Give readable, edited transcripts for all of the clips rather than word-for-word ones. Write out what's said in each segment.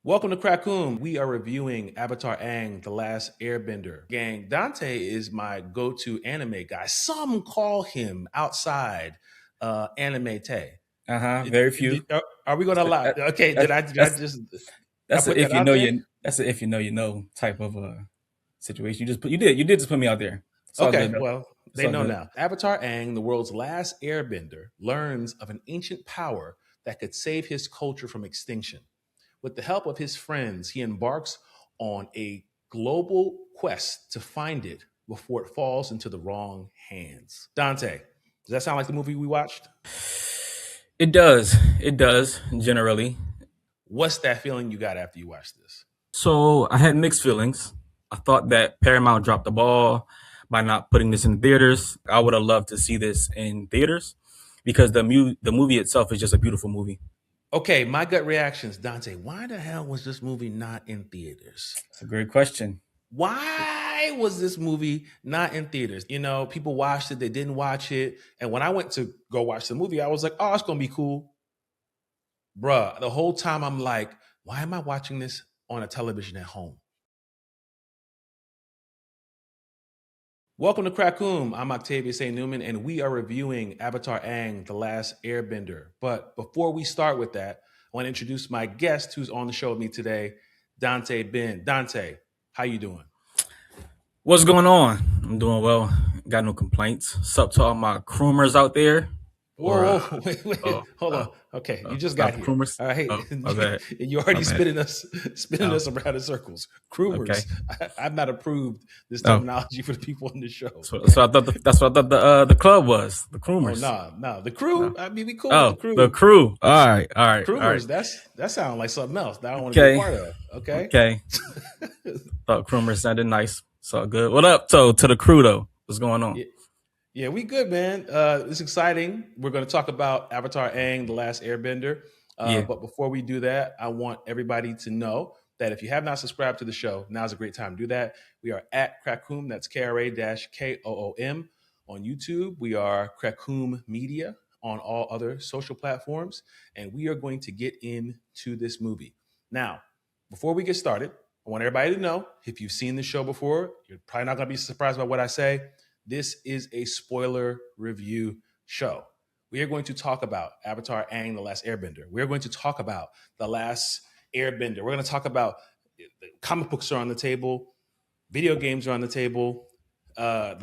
Welcome to KRA-KOOM. We are reviewing Avatar Aang, The Last Airbender. Gang, Dontae is my go-to anime guy. Some call him outside anime Tay. Very few. Are we going to That's allow? Okay, that's I that's put a that if you out know there? you that's a if you know you know type of situation. You did just put me out there. It's all Okay, good though. well, It's they all know good. now. Avatar Aang, the world's last airbender, learns of an ancient power that could save his culture from extinction. With the help of his friends, he embarks on a global quest to find it before it falls into the wrong hands. Dontae, does that sound like the movie we watched? It does. It does generally. What's that feeling you got after you watched this? So I had mixed feelings. I thought that Paramount dropped the ball by not putting this in theaters. I would have loved to see this in theaters because the movie itself is just a beautiful movie. Okay, my gut reactions, Dante. Why the hell was this movie not in theaters? It's a great question. Why was this movie not in theaters? You know, people watched it, they didn't watch it. And when I went to go watch the movie, I was like, oh, it's going to be cool. Bruh, the whole time I'm like, why am I watching this on a television at home? Welcome to KRA-KOOM. I'm Octavius Newman, and we are reviewing Avatar Aang, The Last Airbender. But before we start with that, I want to introduce my guest who's on the show with me today, Dontae Benn. Dontae, how you doing? What's going on? I'm doing well. Got no complaints. Sup to all my croomers out there? Whoa, wait, Oh, hold on. Okay, you just got here. Croomers. All right, My bad. you already My bad. spinning us around in circles. Croomers. Okay. I've not approved this Oh. terminology for the people on the show. So I thought that's what I thought the club was. The croomers. No, the crew. No. I mean, we cool with the crew. The crew. All right. Croomers. That sounds like something else that I don't want to be a part of. Okay. Thought croomers sounded nice. So good. What up, to the crew though? What's going on? Yeah, we good, man. It's exciting. We're going to talk about Avatar Aang, The Last Airbender. But before we do that, I want everybody to know that if you have not subscribed to the show, now's a great time to do that. We are at KRA-KOOM, that's KRA-KOOM on YouTube. We are KRA-KOOM Media on all other social platforms. And we are going to get into this movie. Now, before we get started, I want everybody to know, if you've seen the show before, you're probably not going to be surprised by what I say. This is a spoiler review show. We are going to talk about Avatar Aang, The Last Airbender. We're going to talk about The Last Airbender. We're going to talk about comic books are on the table, video games are on the table, the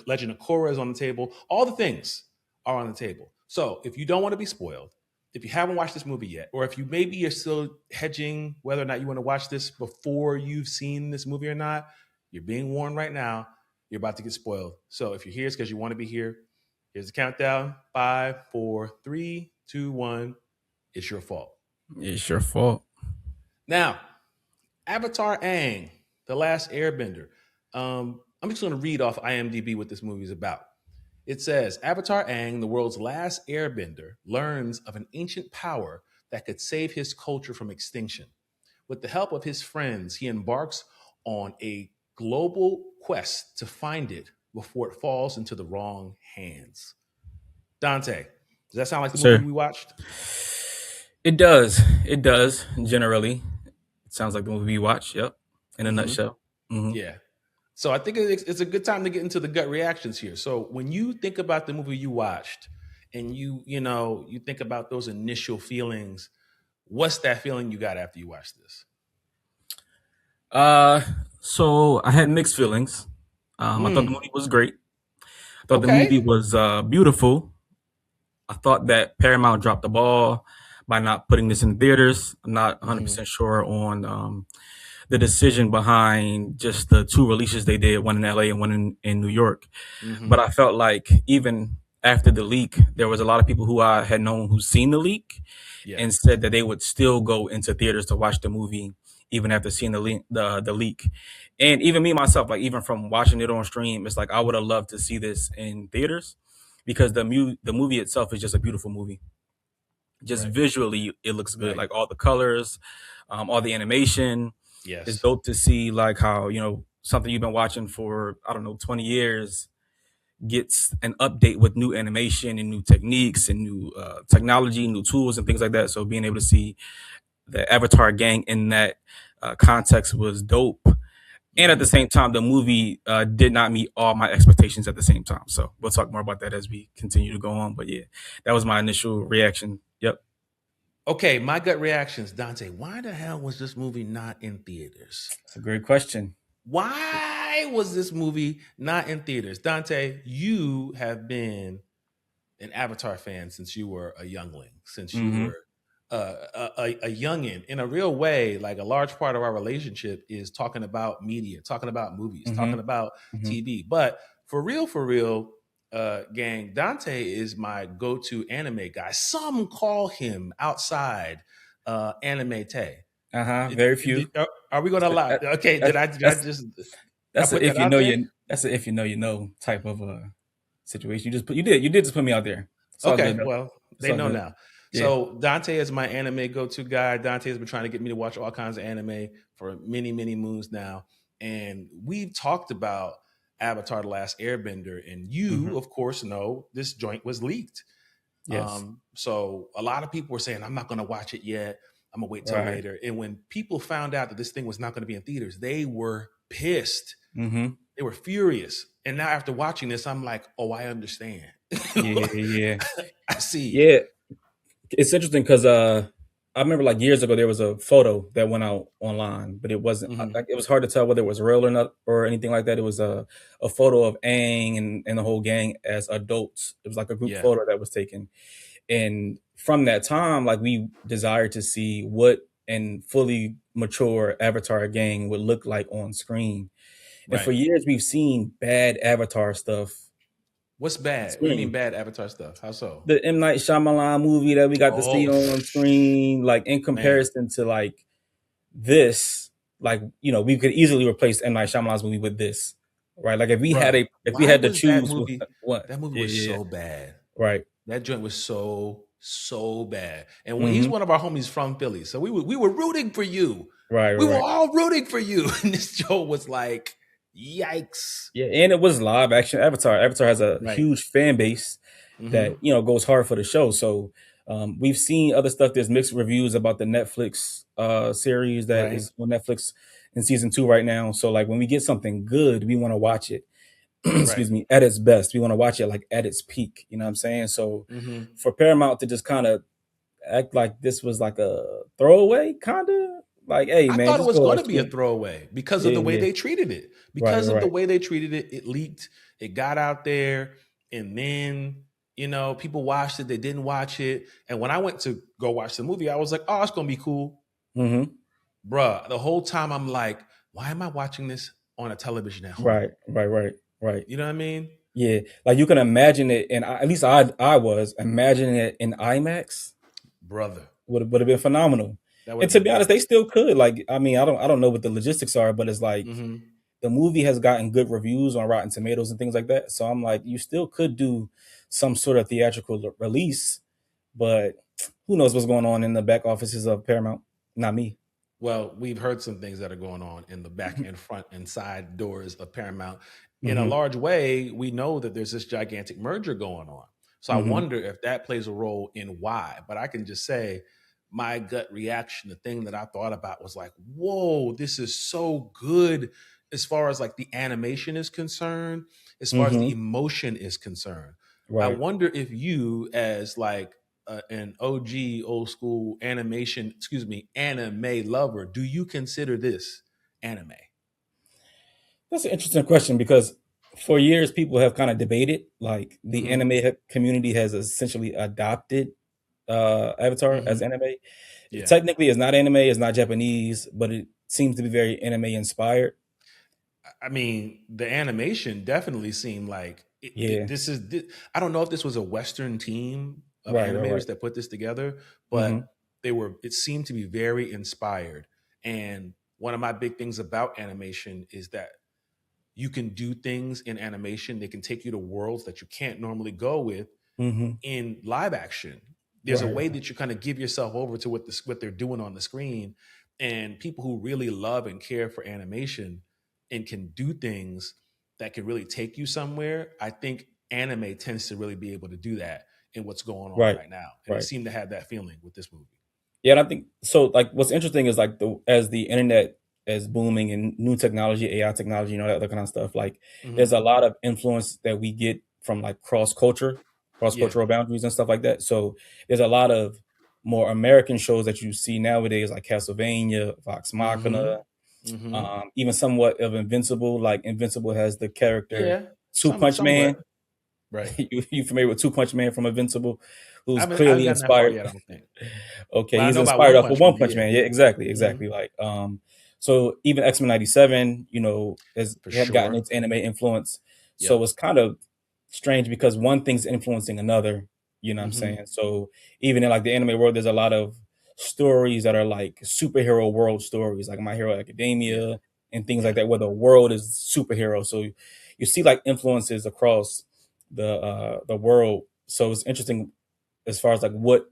Legend of Korra is on the table. All the things are on the table. So if you don't want to be spoiled, if you haven't watched this movie yet, or if you maybe are still hedging whether or not you want to watch this before you've seen this movie or not, you're being warned right now. You're about to get spoiled. So if you're here, it's because you want to be here. Here's the countdown. 5, 4, 3, 2, 1. It's your fault. It's your fault. Now, Avatar Aang, The Last Airbender. I'm just going to read off IMDb what this movie is about. It says, Avatar Aang, the world's last airbender, learns of an ancient power that could save his culture from extinction. With the help of his friends, he embarks on a global quest to find it before it falls into the wrong hands. Dontae, does that sound like the movie we watched? It does. It does generally. It sounds like the movie we watched. Yep. In a nutshell. Mm-hmm. Yeah. So I think it's a good time to get into the gut reactions here. So when you think about the movie you watched and you think about those initial feelings, what's that feeling you got after you watched this? So I had mixed feelings. I thought the movie was great. I thought the movie was beautiful. I thought that Paramount dropped the ball by not putting this in theaters. I'm not 100% sure on the decision behind just the two releases they did, one in LA and one in New York. But I felt like even after the leak, there was a lot of people who I had known who'd seen the leak and said that they would still go into theaters to watch the movie even after seeing the leak. And even me myself, like even from watching it on stream, it's like I would have loved to see this in theaters because the movie itself is just a beautiful movie. Just visually, it looks good. Like all the colors, all the animation. Yes. It's dope to see like how, something you've been watching for, 20 years gets an update with new animation and new techniques and new technology, new tools and things like that. So being able to see the Avatar gang in that context was dope. And at the same time, the movie did not meet all my expectations at the same time. So we'll talk more about that as we continue to go on. But yeah, that was my initial reaction. Yep. Okay, my gut reactions, Dontae. Why the hell was this movie not in theaters? That's a great question. Why was this movie not in theaters? Dontae, you have been an Avatar fan since you were a youngling, since you were a youngin. In a real way, like a large part of our relationship is talking about media, talking about movies, talking about TV. But for real, gang, Dontae is my go-to anime guy. Some call him outside Anime Tay. Very few. Are we going to allow? Okay, did I just? That's if you know you. That's if you know type of situation. You did just put me out there. Okay, well, they know now. Yeah. So Dontae is my anime go-to guy. Dontae has been trying to get me to watch all kinds of anime for many moons now. And we've talked about Avatar: The Last Airbender. And you, of course, know this joint was leaked. Yes. So a lot of people were saying, I'm not going to watch it yet. I'm going to wait till later. And when people found out that this thing was not going to be in theaters, they were pissed. They were furious. And now after watching this, I'm like, oh, I understand. Yeah. I see. Yeah. It's interesting because I remember like years ago there was a photo that went out online, but it wasn't like it was hard to tell whether it was real or not or anything like that. It was a photo of Aang and the whole gang as adults. It was like a group photo that was taken. And from that time, like we desired to see what an fully mature Avatar gang would look like on screen. And for years we've seen bad Avatar stuff. What's bad? What do you mean bad Avatar stuff? How so? The M. Night Shyamalan movie that we got to see on screen, like in comparison to like this, like, you know, we could easily replace M. Night Shyamalan's movie with this, right? Like if we had to choose, that movie was so bad, right? That joint was so bad. And when he's one of our homies from Philly, so we were rooting for you, right? We were all rooting for you, and this joke was like, yikes. Yeah, and it was live action Avatar. Avatar has a huge fan base that, you know, goes hard for the show. So we've seen other stuff. There's mixed reviews about the Netflix series that is on Netflix in season 2 right now. So like when we get something good, we want to watch it. Excuse me, at its best. We want to watch it like at its peak. You know what I'm saying? So for Paramount to just kind of act like this was like a throwaway, kind of. Like, hey, man. I thought it was going to be a throwaway because of the way they treated it. Because of the way they treated it, it leaked, it got out there, and then, you know, people watched it, they didn't watch it. And when I went to go watch the movie, I was like, oh, it's going to be cool. Bruh, the whole time I'm like, why am I watching this on a television at home? Right. You know what I mean? Yeah. Like you can imagine it, and at least I was imagining it in IMAX. Brother. Would have been phenomenal. And to be honest, they still could. Like, I mean, I don't know what the logistics are, but it's like the movie has gotten good reviews on Rotten Tomatoes and things like that. So I'm like, you still could do some sort of theatrical release, but who knows what's going on in the back offices of Paramount? Not me. Well, we've heard some things that are going on in the back and front and side doors of Paramount. In a large way, we know that there's this gigantic merger going on. So I wonder if that plays a role in why. But I can just say, my gut reaction, the thing that I thought about was like, whoa, this is so good as far as like the animation is concerned, as far as the emotion is concerned. I wonder if you, as like an OG old school anime lover, do you consider this anime? That's an interesting question because for years people have kind of debated, like the anime community has essentially adopted Avatar as anime. Technically, it's not anime, it's not Japanese, but it seems to be very anime inspired. I mean, the animation definitely seemed like this is. I don't know if this was a Western team of animators that put this together, but it seemed to be very inspired. And one of my big things about animation is that you can do things in animation. They can take you to worlds that you can't normally go with in live action. There's a way that you kind of give yourself over to what they're doing on the screen. And people who really love and care for animation and can do things that can really take you somewhere, I think anime tends to really be able to do that in what's going on right now. And it seemed to have that feeling with this movie. Yeah, and I think so. Like, what's interesting is like as the internet is booming and new technology, AI technology, that other kind of stuff. Like, there's Hmm. a lot of influence that we get from like cross Yeah. cultural boundaries and stuff like that. So there's a lot of more American shows that you see nowadays, like Castlevania, Vox Machina, Hmm. Hmm. even somewhat of Invincible. Like Invincible has the character Yeah. Two Punch Man. Somewhat. Right. You familiar with Two Punch Man from Invincible, who's I haven't clearly gotten that far inspired. yet, I don't think. Okay, But I he's know about inspired One off of Punch Man. One Punch Yeah. Man. Yeah, exactly, Hmm. exactly. Like, so even X-Men '97, has For had gotten sure. its anime influence. So Yep. it's kind of strange because one thing's influencing another. You know what I'm Hmm. saying? So even in like the anime world, there's a lot of stories that are like superhero world stories, like My Hero Yeah. Academia and things like Yeah. that, where the world is superhero. So you see like influences across the world. So it's interesting as far as like what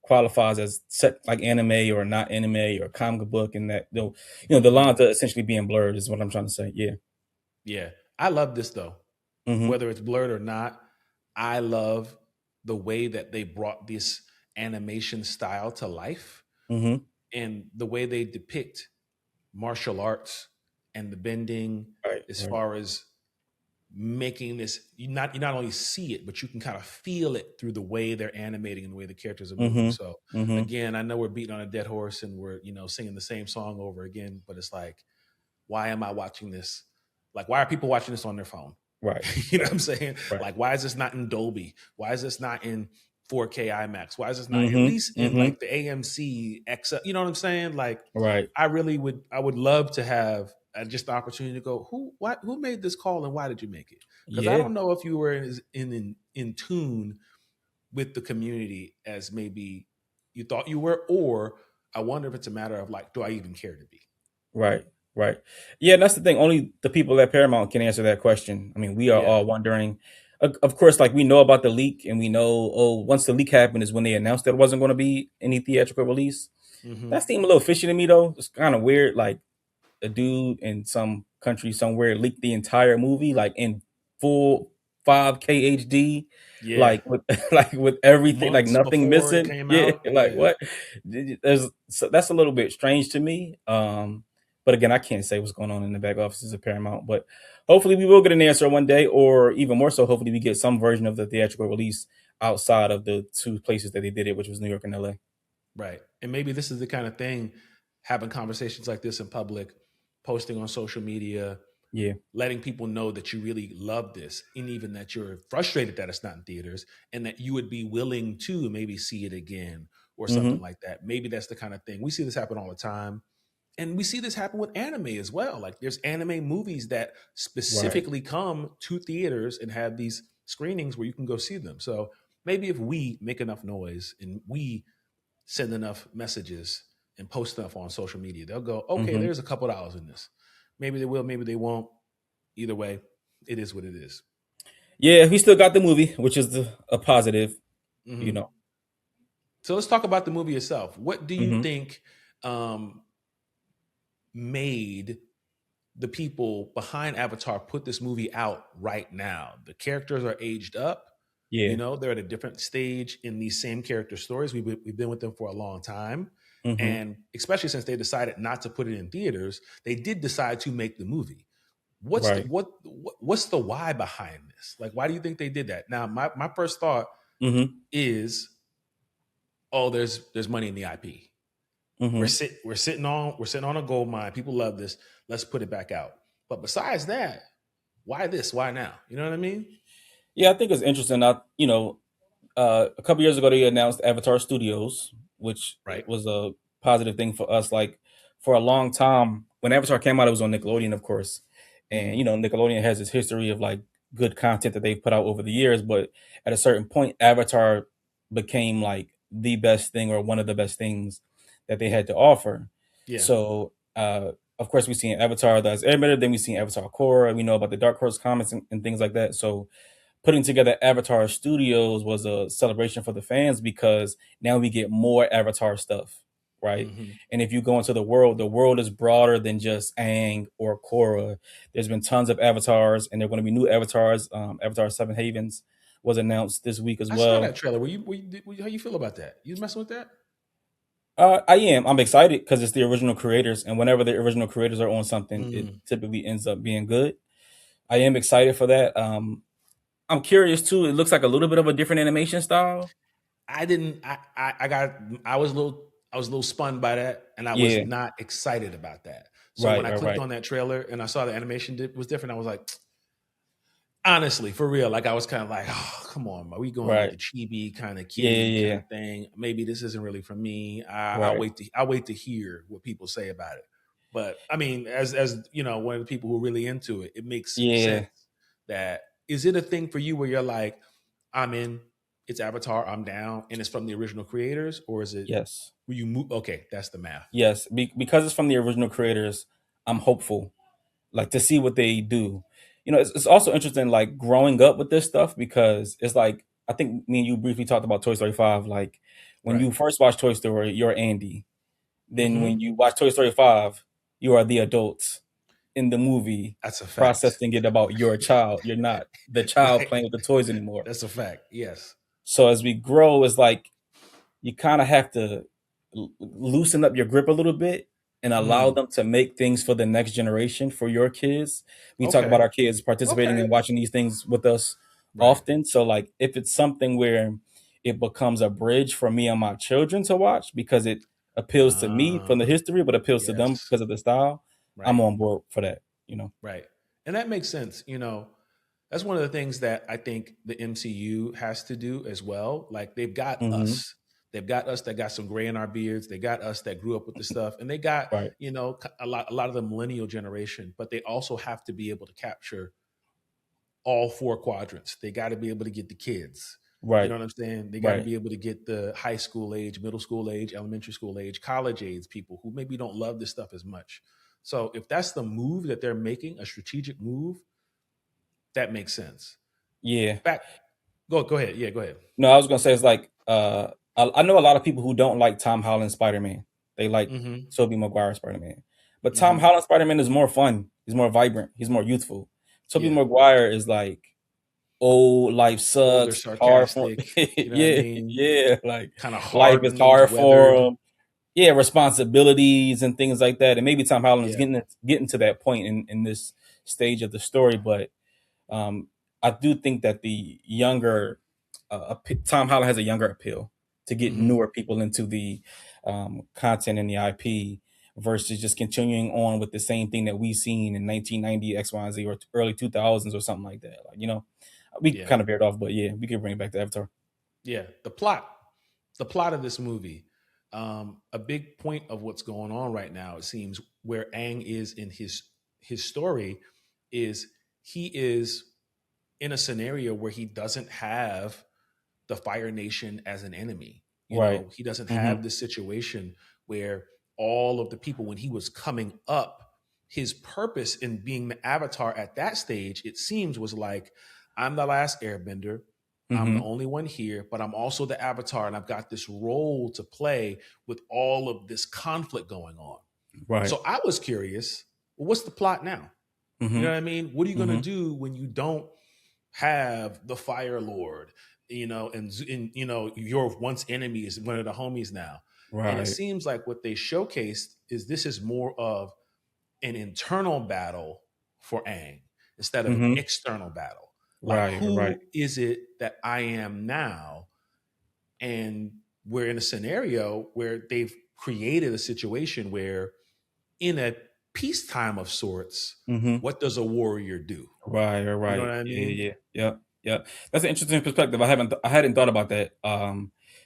qualifies as set like anime or not anime or comic book, and that the Hmm. lines are essentially being blurred is what I'm trying to say. Yeah. Yeah. I love this though. Mm-hmm. Whether it's blurred or not, I love the way that they brought this animation style to life Mm-hmm. and the way they depict martial arts and the bending Right. as Right. far as making this you not only see it but you can kind of feel it through the way they're animating and the way the characters are moving. Mm-hmm. So Mm-hmm. again, I know we're beating on a dead horse and we're singing the same song over again, but it's like, why am I watching this? Like, why are people watching this on their phone? Right. You know what Right. I'm saying? Right. Like, why is this not in Dolby? Why is this not in 4K IMAX? Why is this not at Mm-hmm. least in Mm-hmm. like the AMC XL? You know what I'm saying? Like, Right. I would love to have just the opportunity to go, who made this call and why did you make it? Because I Yeah. don't know if you were in tune with the community as maybe you thought you were, or I wonder if it's a matter of like, do I even care to be? Right. Right. Yeah, and that's the thing. Only the people at Paramount can answer that question. I mean, we are Yeah. all wondering. Of course, like we know about the leak, and we know, once the leak happened is when they announced there wasn't going to be any theatrical release. Hmm. That seemed a little fishy to me, though. It's kind of weird. Like, a dude in some country somewhere leaked the entire movie like in full 5K HD, Yeah. like with like with everything, like Months nothing before it missing. came Yeah, out. like Yeah. what? There's so that's a little bit strange to me. But again, I can't say what's going on in the back offices of Paramount. But hopefully, we will get an answer one day, or even more so, hopefully, we get some version of the theatrical release outside of the two places that they did it, which was New York and LA. Right. And maybe this is the kind of thing, having conversations like this in public, posting on social media, Yeah. letting people know that you really love this, and even that you're frustrated that it's not in theaters and that you would be willing to maybe see it again or something Mm-hmm. like that. Maybe that's the kind of thing. We see this happen all the time. And we see this happen with anime as well. Like, there's anime movies that Right. specifically come to theaters and have these screenings where you can go see them. So maybe if we make enough noise and we send enough messages and post stuff on social media, they'll go, okay, Mm-hmm. there's a couple dollars in this. Maybe they will, maybe they won't. Either way, it is what it is. Yeah, we still got the movie, which is a positive. You Hmm. know. So let's talk about the movie itself. What do you Mm-hmm. think um, made the people behind Avatar put this movie out right now? The characters are aged up. Yeah. They're at a different stage in these same character stories. We've been with them for a long time. Mhm. And especially since they decided not to put it in theaters, they did decide to make the movie. What's the Right. what's the why behind this? Like, why do you think they did that? Now, my first thought Mhm. is, oh, there's money in the IP. Mhm. We're sitting on a gold mine. People love this. Let's put it back out. But besides that, why this? Why now? You know what I mean? Yeah, I think it's interesting. A couple years ago, they announced Avatar Studios, which Right. was a positive thing for us. Like for a long time, when Avatar came out, it was on Nickelodeon, of course, and Hmm. Nickelodeon has this history of like good content that they've put out over the years. But at a certain point, Avatar became like the best thing or one of the best things that they had to offer. Yeah. So, of course, we've seen Avatar: The Last Airbender, then we've seen Avatar Korra. We know about the Dark Horse comics and things like that. So putting together Avatar Studios was a celebration for the fans because now we get more Avatar stuff, right? Hmm. And if you go into the world is broader than just Aang or Korra. There's been tons of avatars, and there are going to be new avatars. Avatar Seven Havens was announced this week as I saw well. that trailer. How you feel about that? You messing with that? I am. I'm excited because it's the original creators, and whenever the original creators are on something, it Mm. typically ends up being good. I am excited for that. I'm curious too. It looks like a little bit of a different animation style. I didn't. I got. I was a little. I was a little spun by that, and I was Yeah, not excited about that. So when right, I right, clicked right, on that trailer and I saw the animation was different, I was like, honestly, for real, like I was kind of like, oh, come on, are we going with right. the chibi kind of Yeah, kiddie yeah, kind yeah. of thing? Maybe this isn't really for me. Right. I'll wait to hear what people say about it. But I mean, as you know, one of the people who are really into it, it makes sense Yeah. that is it a thing for you where you're like, I'm in, it's Avatar, I'm down, and it's from the original creators, or is it Yes. where you move? Okay, that's the math. Yes. Because it's from the original creators, I'm hopeful, like to see what they do. It's also interesting, like growing up with this stuff because it's like I think me and you briefly talked about Toy Story 5. Like when Right. you first watch Toy Story, you're Andy. Then when Hmm. you watch Toy Story 5, you are the adults in the movie That's a fact. processing it about your child. You're not the child Right. playing with the toys anymore. That's a fact. Yes. So as we grow, it's like you kind of have to loosen up your grip a little bit and allow Mm. them to make things for the next generation for your kids. We talk about Okay. our kids participating Okay. and watching these things with us Right. often. So like if it's something where it becomes a bridge for me and my children to watch because it appeals to me from the Ah, history but appeals to them yes. because of the style, I'm Right. on board for that. Right. And that makes sense. That's one of the things that I think the MCU has to do as well. Like they've got Mhm. us. They've got us that got some gray in our beards. They got us that grew up with the stuff. And they got, Right. a lot of the millennial generation, but they also have to be able to capture all four quadrants. They got to be able to get the kids. You know Right. what I'm saying? They got to Right. be able to get the high school age, middle school age, elementary school age, college age people who maybe don't love this stuff as much. So if that's the move that they're making, a strategic move, that makes sense. Yeah. Back, go ahead. Yeah, go ahead. No, I was gonna say it's like I know a lot of people who don't like Tom Holland Spider Man. They like Mm-hmm. Tobey Maguire Spider Man, but Tom Mm-hmm. Holland Spider Man is more fun. He's more vibrant. He's more youthful. Tobey Yeah. Maguire is like old. Life Older, sucks. Hard for sarcastic. You know what I yeah, mean? yeah. Like Kind of life is hardened, hard for weathered. him. Yeah, responsibilities and things like that. And maybe Tom Holland is Yeah. getting to that point in this stage of the story, but um, I do think that the younger Tom Holland has a younger appeal to get Mm-hmm. newer people into the content and the IP versus just continuing on with the same thing that we seen in 1990 X, Y, and Z or early 2000s or something like that. Like we Yeah. kind of veered off, but yeah, we could bring it back to Avatar. Yeah. The plot of this movie. A big point of what's going on right now, it seems, where Aang is in his story, is he is in a scenario where he doesn't have the Fire Nation as an enemy. Right. He doesn't Mm-hmm. have this situation where all of the people, when he was coming up, his purpose in being the Avatar at that stage, it seems, was like, I'm the last Airbender. I'm the Mm-hmm. only one here, but I'm also the Avatar, and I've got this role to play with all of this conflict going on. Right. So I was curious, well, what's the plot now? You know Mm-hmm. what I mean? What are you going to Mm-hmm. do when you don't have the Fire Lord, and your once enemy is one of the homies now. And it Right. seems like what they showcased is this is more of an internal battle for Aang instead of an Mm-hmm. external battle. Like, Right. Right. who is it that I am now? And we're in a scenario where they've created a situation where, in a peacetime of sorts, Mm-hmm. what does a warrior do? Right, You know right. what I Yeah, mean? yeah, yeah, yeah. That's an interesting perspective. I hadn't thought about that.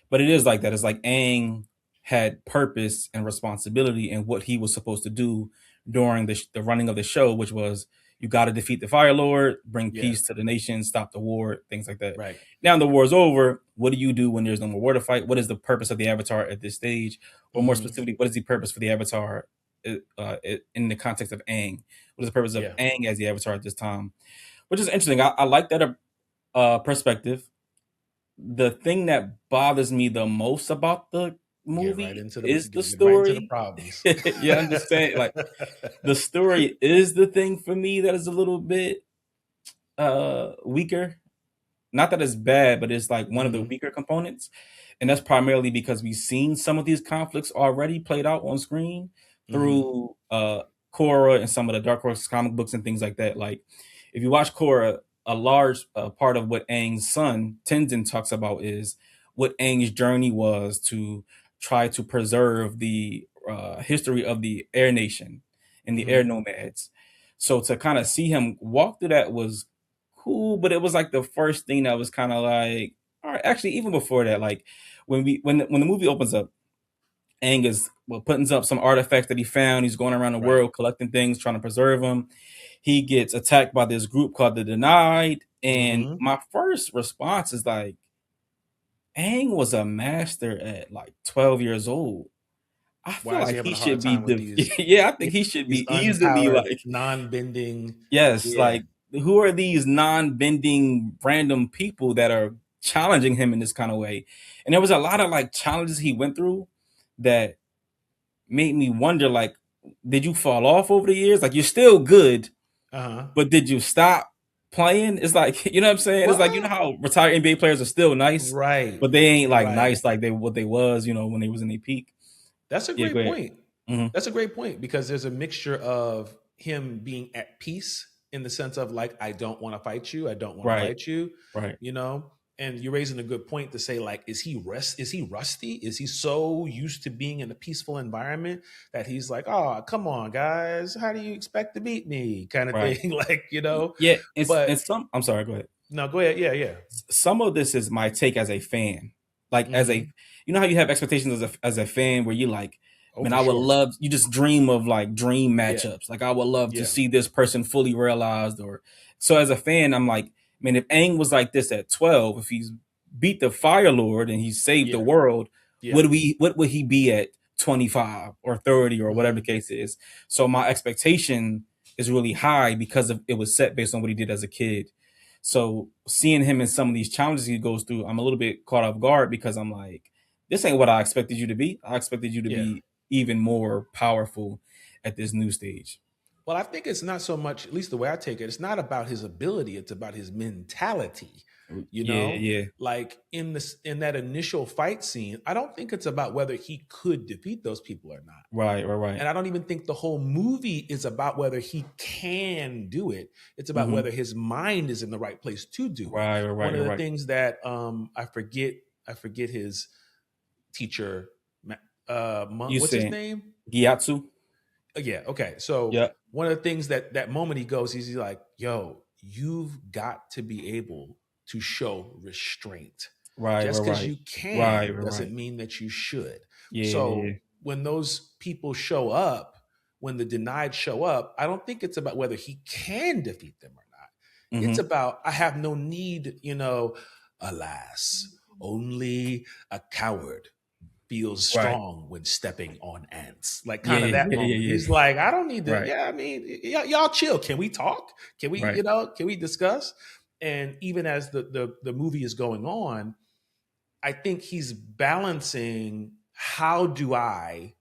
But it is like that. It's like Aang had purpose and responsibility in what he was supposed to do during the running of the show, which was you got to defeat the Fire Lord, bring Yeah. peace to the nation, stop the war, things like that. Right. Now the war's over. What do you do when there's no more war to fight? What is the purpose of the Avatar at this stage, or more Hmm. specifically, what is the purpose for the Avatar in the context of Aang? What is the purpose of Yeah. Aang as the Avatar at this time? Which is interesting. I like that perspective. The thing that bothers me the most about the movie is the Get right into the story. problems. You understand? Like the story is the thing for me that is a little bit weaker. Not that it's bad, but it's like one of the Hmm. weaker components. and that's primarily because we've seen some of these conflicts already played out on screen through Korra and some of the Dark Horse comic books and things like that. Like, if you watch Korra, a large part of what Aang's son Tenzin talks about is what Aang's journey was to try to preserve the history of the Air Nation and the Air Nomads. So to kind of see him walk through that was cool, but it was like the first thing that was kind of like, all right. Actually, even before that, like when the movie opens up, Aang is putting up some artifacts that he found. He's going around the world collecting things, trying to preserve them. He gets attacked by this group called the Denied, and my first response is like, Aang was a master at like 12 years old. I feel like he should be I think he should be easily like non-bending. Yes, like who are these non-bending random people that are challenging him in this kind of way? And there was a lot of like challenges he went through that made me wonder, like, did you fall off over the years? Like, you're still good, but did you stop playing? It's like, you know what I'm saying? It's like, you know how retired NBA players are still nice, right? But they ain't like nice like what they was, you know, when they was in their peak. That's a great point. That's a great point, because there's a mixture of him being at peace in the sense of like, I don't want to fight you. I don't want to fight you. Right. You know, and you're raising a good point to say, like, is he rusty? Is he so used to being in a peaceful environment that he's like, oh, come on, guys, how do you expect to beat me? Kind of thing. Like, you know? Yeah. I'm sorry, go ahead. No, go ahead. Yeah. Some of this is my take as a fan. Like, as a, you know how you have expectations as a fan where you like, man, I would love, you just dream of like dream matchups. Like, I would love to see this person fully realized. Or so as a fan, I'm like, man, if Aang was like this at 12, if he's beat the Fire Lord and he saved the world, what would he be at 25 or 30 or whatever the case is? So my expectation is really high because of it was set based on what he did as a kid. So seeing him in some of these challenges he goes through, I'm a little bit caught off guard because I'm like, this ain't what I expected you to be. I expected you to be even more powerful at this new stage. Well, I think it's not so much, at least the way I take it, it's not about his ability, it's about his mentality. You know, like in that initial fight scene, I don't think it's about whether he could defeat those people or not. Right. And I don't even think the whole movie is about whether he can do it. It's about whether his mind is in the right place to do it. Right. One of the things that I forget his teacher. What's his name? Gyatso. Yeah. Okay. So one of the things that moment he goes, he's like, yo, you've got to be able to show restraint. Just because you can doesn't mean that you should. When those people show up, when the Denied show up, I don't think it's about whether he can defeat them or not. It's about, I have no need, you know, alas, only a coward feels strong when stepping on ants. Like kind of that moment. He's like, I don't need to, I mean, y'all chill. Can we talk? Can we, you know, can we discuss? And even as the movie is going on, I think he's balancing, how do I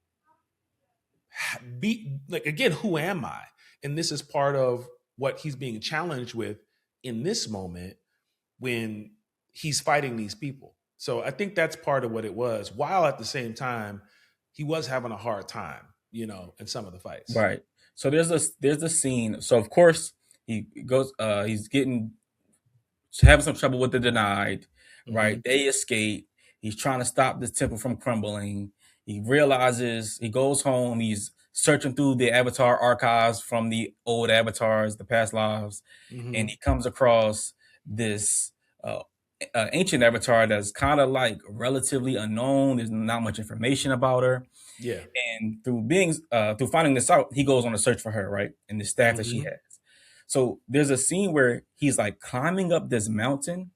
be, like, again, who am I? And this is part of what he's being challenged with in this moment when he's fighting these people. So I think that's part of what it was, while at the same time, he was having a hard time, you know, in some of the fights. Right. So there's a scene. So of course he goes, he's having some trouble with the Denied, right? They escape. He's trying to stop this temple from crumbling. He realizes, he goes home. He's searching through the Avatar archives from the old avatars, the past lives, and he comes across this ancient avatar that's kind of like relatively unknown. There's not much information about her. Yeah. And through finding this out, he goes on a search for her, right? And the staff that she has. So there's a scene where he's like climbing up this mountain,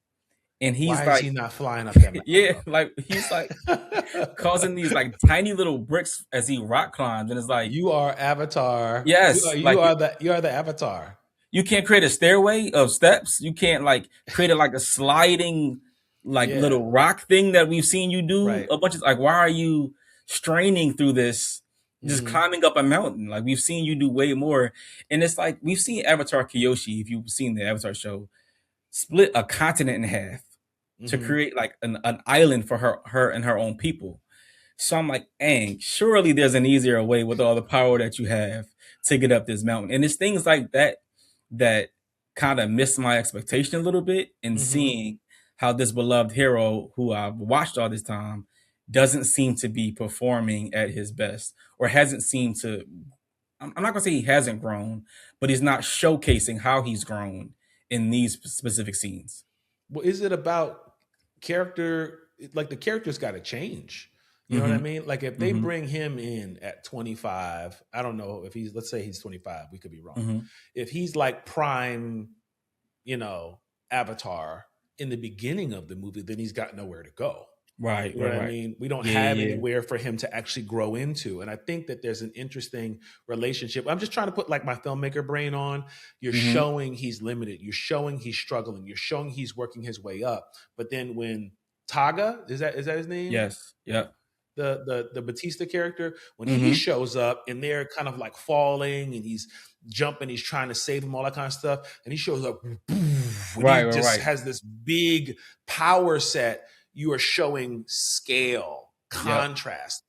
and he's Why is he not flying up that mountain? like he's like causing these like tiny little bricks as he rock climbs, and it's like, you are Avatar. Yes, you are the Avatar. You can't create a stairway of steps. You can't like create like a sliding little rock thing that we've seen you do a bunch of, like, why are you straining through this? Just climbing up a mountain. Like, we've seen you do way more. And it's like, we've seen Avatar Kyoshi, if you've seen the Avatar show, split a continent in half. to create like an island for her and her own people. So I'm like, Aang, surely there's an easier way with all the power that you have to get up this mountain. And it's things like that that kind of missed my expectation a little bit in seeing how this beloved hero who I've watched all this time doesn't seem to be performing at his best, or hasn't seemed to. I'm not gonna say he hasn't grown, but he's not showcasing how he's grown in these specific scenes. Well, is it about character? Like the character's got to change. You know what I mean? Like if they bring him in at 25, I don't know if he's, let's say he's 25, we could be wrong. If he's like prime, you know, Avatar in the beginning of the movie, then he's got nowhere to go. Right. You know what I mean? We don't have anywhere for him to actually grow into. And I think that there's an interesting relationship. I'm just trying to put like my filmmaker brain on. You're showing he's limited. You're showing he's struggling. You're showing he's working his way up. But then when Tagah, is that his name? Yes. Yeah. The Bautista character, when he shows up and they're kind of like falling and he's jumping, he's trying to save them, all that kind of stuff. And he shows up, and he has this big power set. You are showing scale, contrast.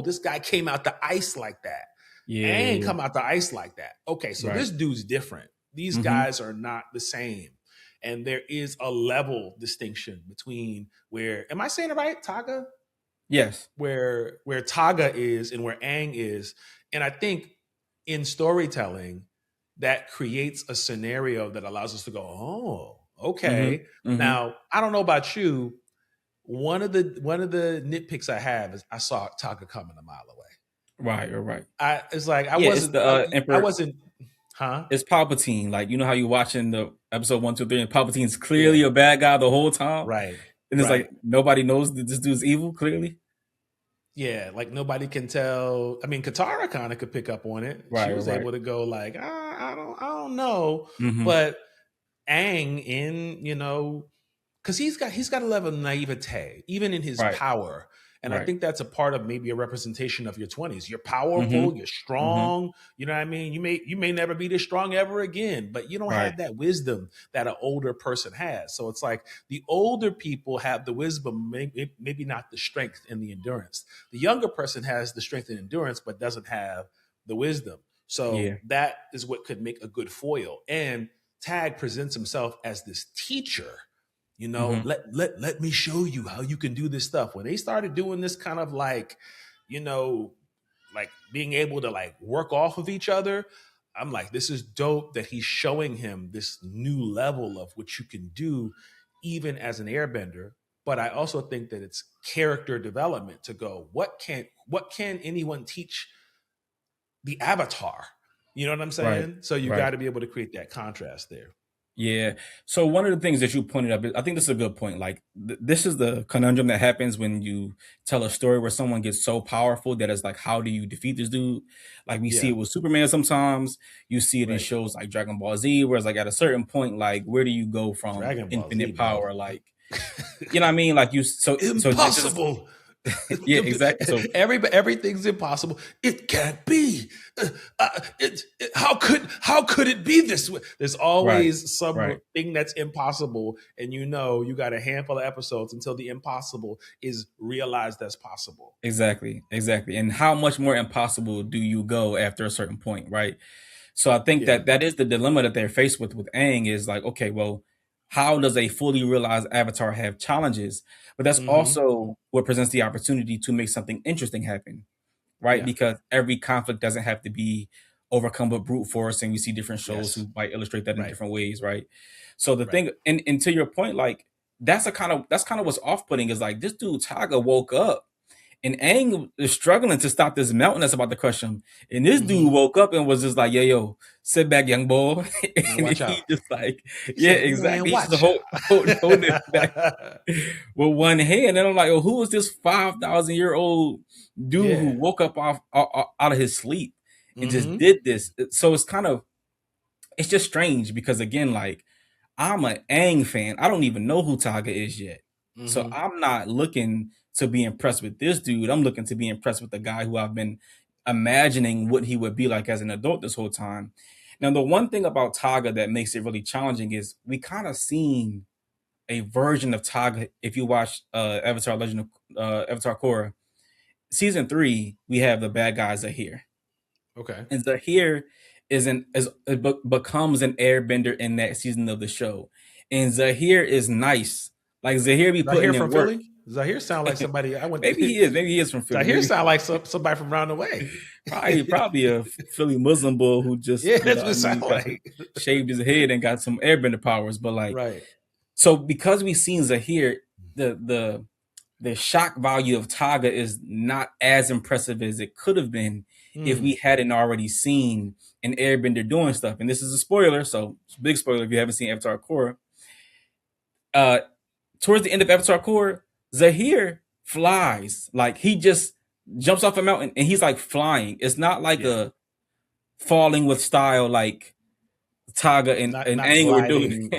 This guy came out the ice like that. And come out the ice like that. Okay, so this dude's different. These guys are not the same. And there is a level distinction between where, am I saying it right, Tagah? Yes. Where Tagah is and where Aang is. And I think in storytelling, that creates a scenario that allows us to go, oh, okay. Now, I don't know about you. One of the nitpicks I have is I saw Tagah coming a mile away. Right. I wasn't. Huh? It's Palpatine. Like, you know how you watching the episode 1, 2, 3, and Palpatine's clearly a bad guy the whole time, right? And it's like nobody knows that this dude's evil. Clearly, yeah. Like nobody can tell. I mean, Katara kind of could pick up on it. She was able to go like, I don't know, but Aang because he's got a level of naivete, even in his power. And I think that's a part of maybe a representation of your 20s. You're powerful, you're strong. You know what I mean? You may never be this strong ever again, but you don't have that wisdom that an older person has. So it's like the older people have the wisdom, maybe not the strength and the endurance. The younger person has the strength and endurance, but doesn't have the wisdom. So that is what could make a good foil. And Tag presents himself as this teacher. You know, let me show you how you can do this stuff. When they started doing this kind of like, you know, like being able to like work off of each other, I'm like, this is dope that he's showing him this new level of what you can do even as an airbender. But I also think that it's character development to go, what can anyone teach the Avatar? You know what I'm saying? So you got to be able to create that contrast there. Yeah. So one of the things that you pointed up, I think this is a good point. Like this is the conundrum that happens when you tell a story where someone gets so powerful that it's like, how do you defeat this dude? Like we see it with Superman sometimes. You see it in shows like Dragon Ball Z, where it's like at a certain point, like where do you go from infinite power? Like, you know what I mean? Like impossible. Yeah, exactly. So everything's impossible. It can't be. How could it be this way? There's always something that's impossible, and you got a handful of episodes until the impossible is realized as possible. Exactly. And how much more impossible do you go after a certain point, right? So I think that is the dilemma that they're faced with Aang is like, okay, well, how does a fully realized Avatar have challenges? But that's also what presents the opportunity to make something interesting happen, right? Yeah. Because every conflict doesn't have to be overcome with brute force, and we see different shows who might illustrate that in different ways, right? So the thing, and to your point, like that's kind of what's off-putting is like this dude Tagah woke up. And Aang is struggling to stop this mountain that's about to crush him. And this dude woke up and was just like, yo, sit back, young boy. And watch he out. just like, exactly. He's just holding it back with one hand. And I'm like, who is this 5,000-year-old dude who woke up out of his sleep and just did this? So it's just strange because, again, like, I'm an Aang fan. I don't even know who Tagah is yet. So I'm not looking to be impressed with this dude. I'm looking to be impressed with the guy who I've been imagining what he would be like as an adult this whole time. Now, the one thing about Tagah that makes it really challenging is we kind of seen a version of Tagah. If you watch Avatar Legend of Avatar Korra season 3, we have the bad guys Zahir. Okay. And Zahir becomes an airbender in that season of the show. And Zahir is nice. Like Zahir be putting in from work. Philly? Zahir sound like somebody I went Maybe he is. Maybe he is from Philly. Zahir sound like somebody from around the way. Probably a Philly Muslim bull who just that's what it sound like. Shaved his head and got some airbender powers. But like, right. So because we've seen Zahir, the shock value of Tagah is not as impressive as it could have been if we hadn't already seen an airbender doing stuff. And this is a spoiler, so it's a big spoiler if you haven't seen Avatar Korra. Towards the end of Avatar Korra, Zahir flies. Like he just jumps off a mountain and he's like flying. It's not like a falling with style like Tagah and Aang were doing.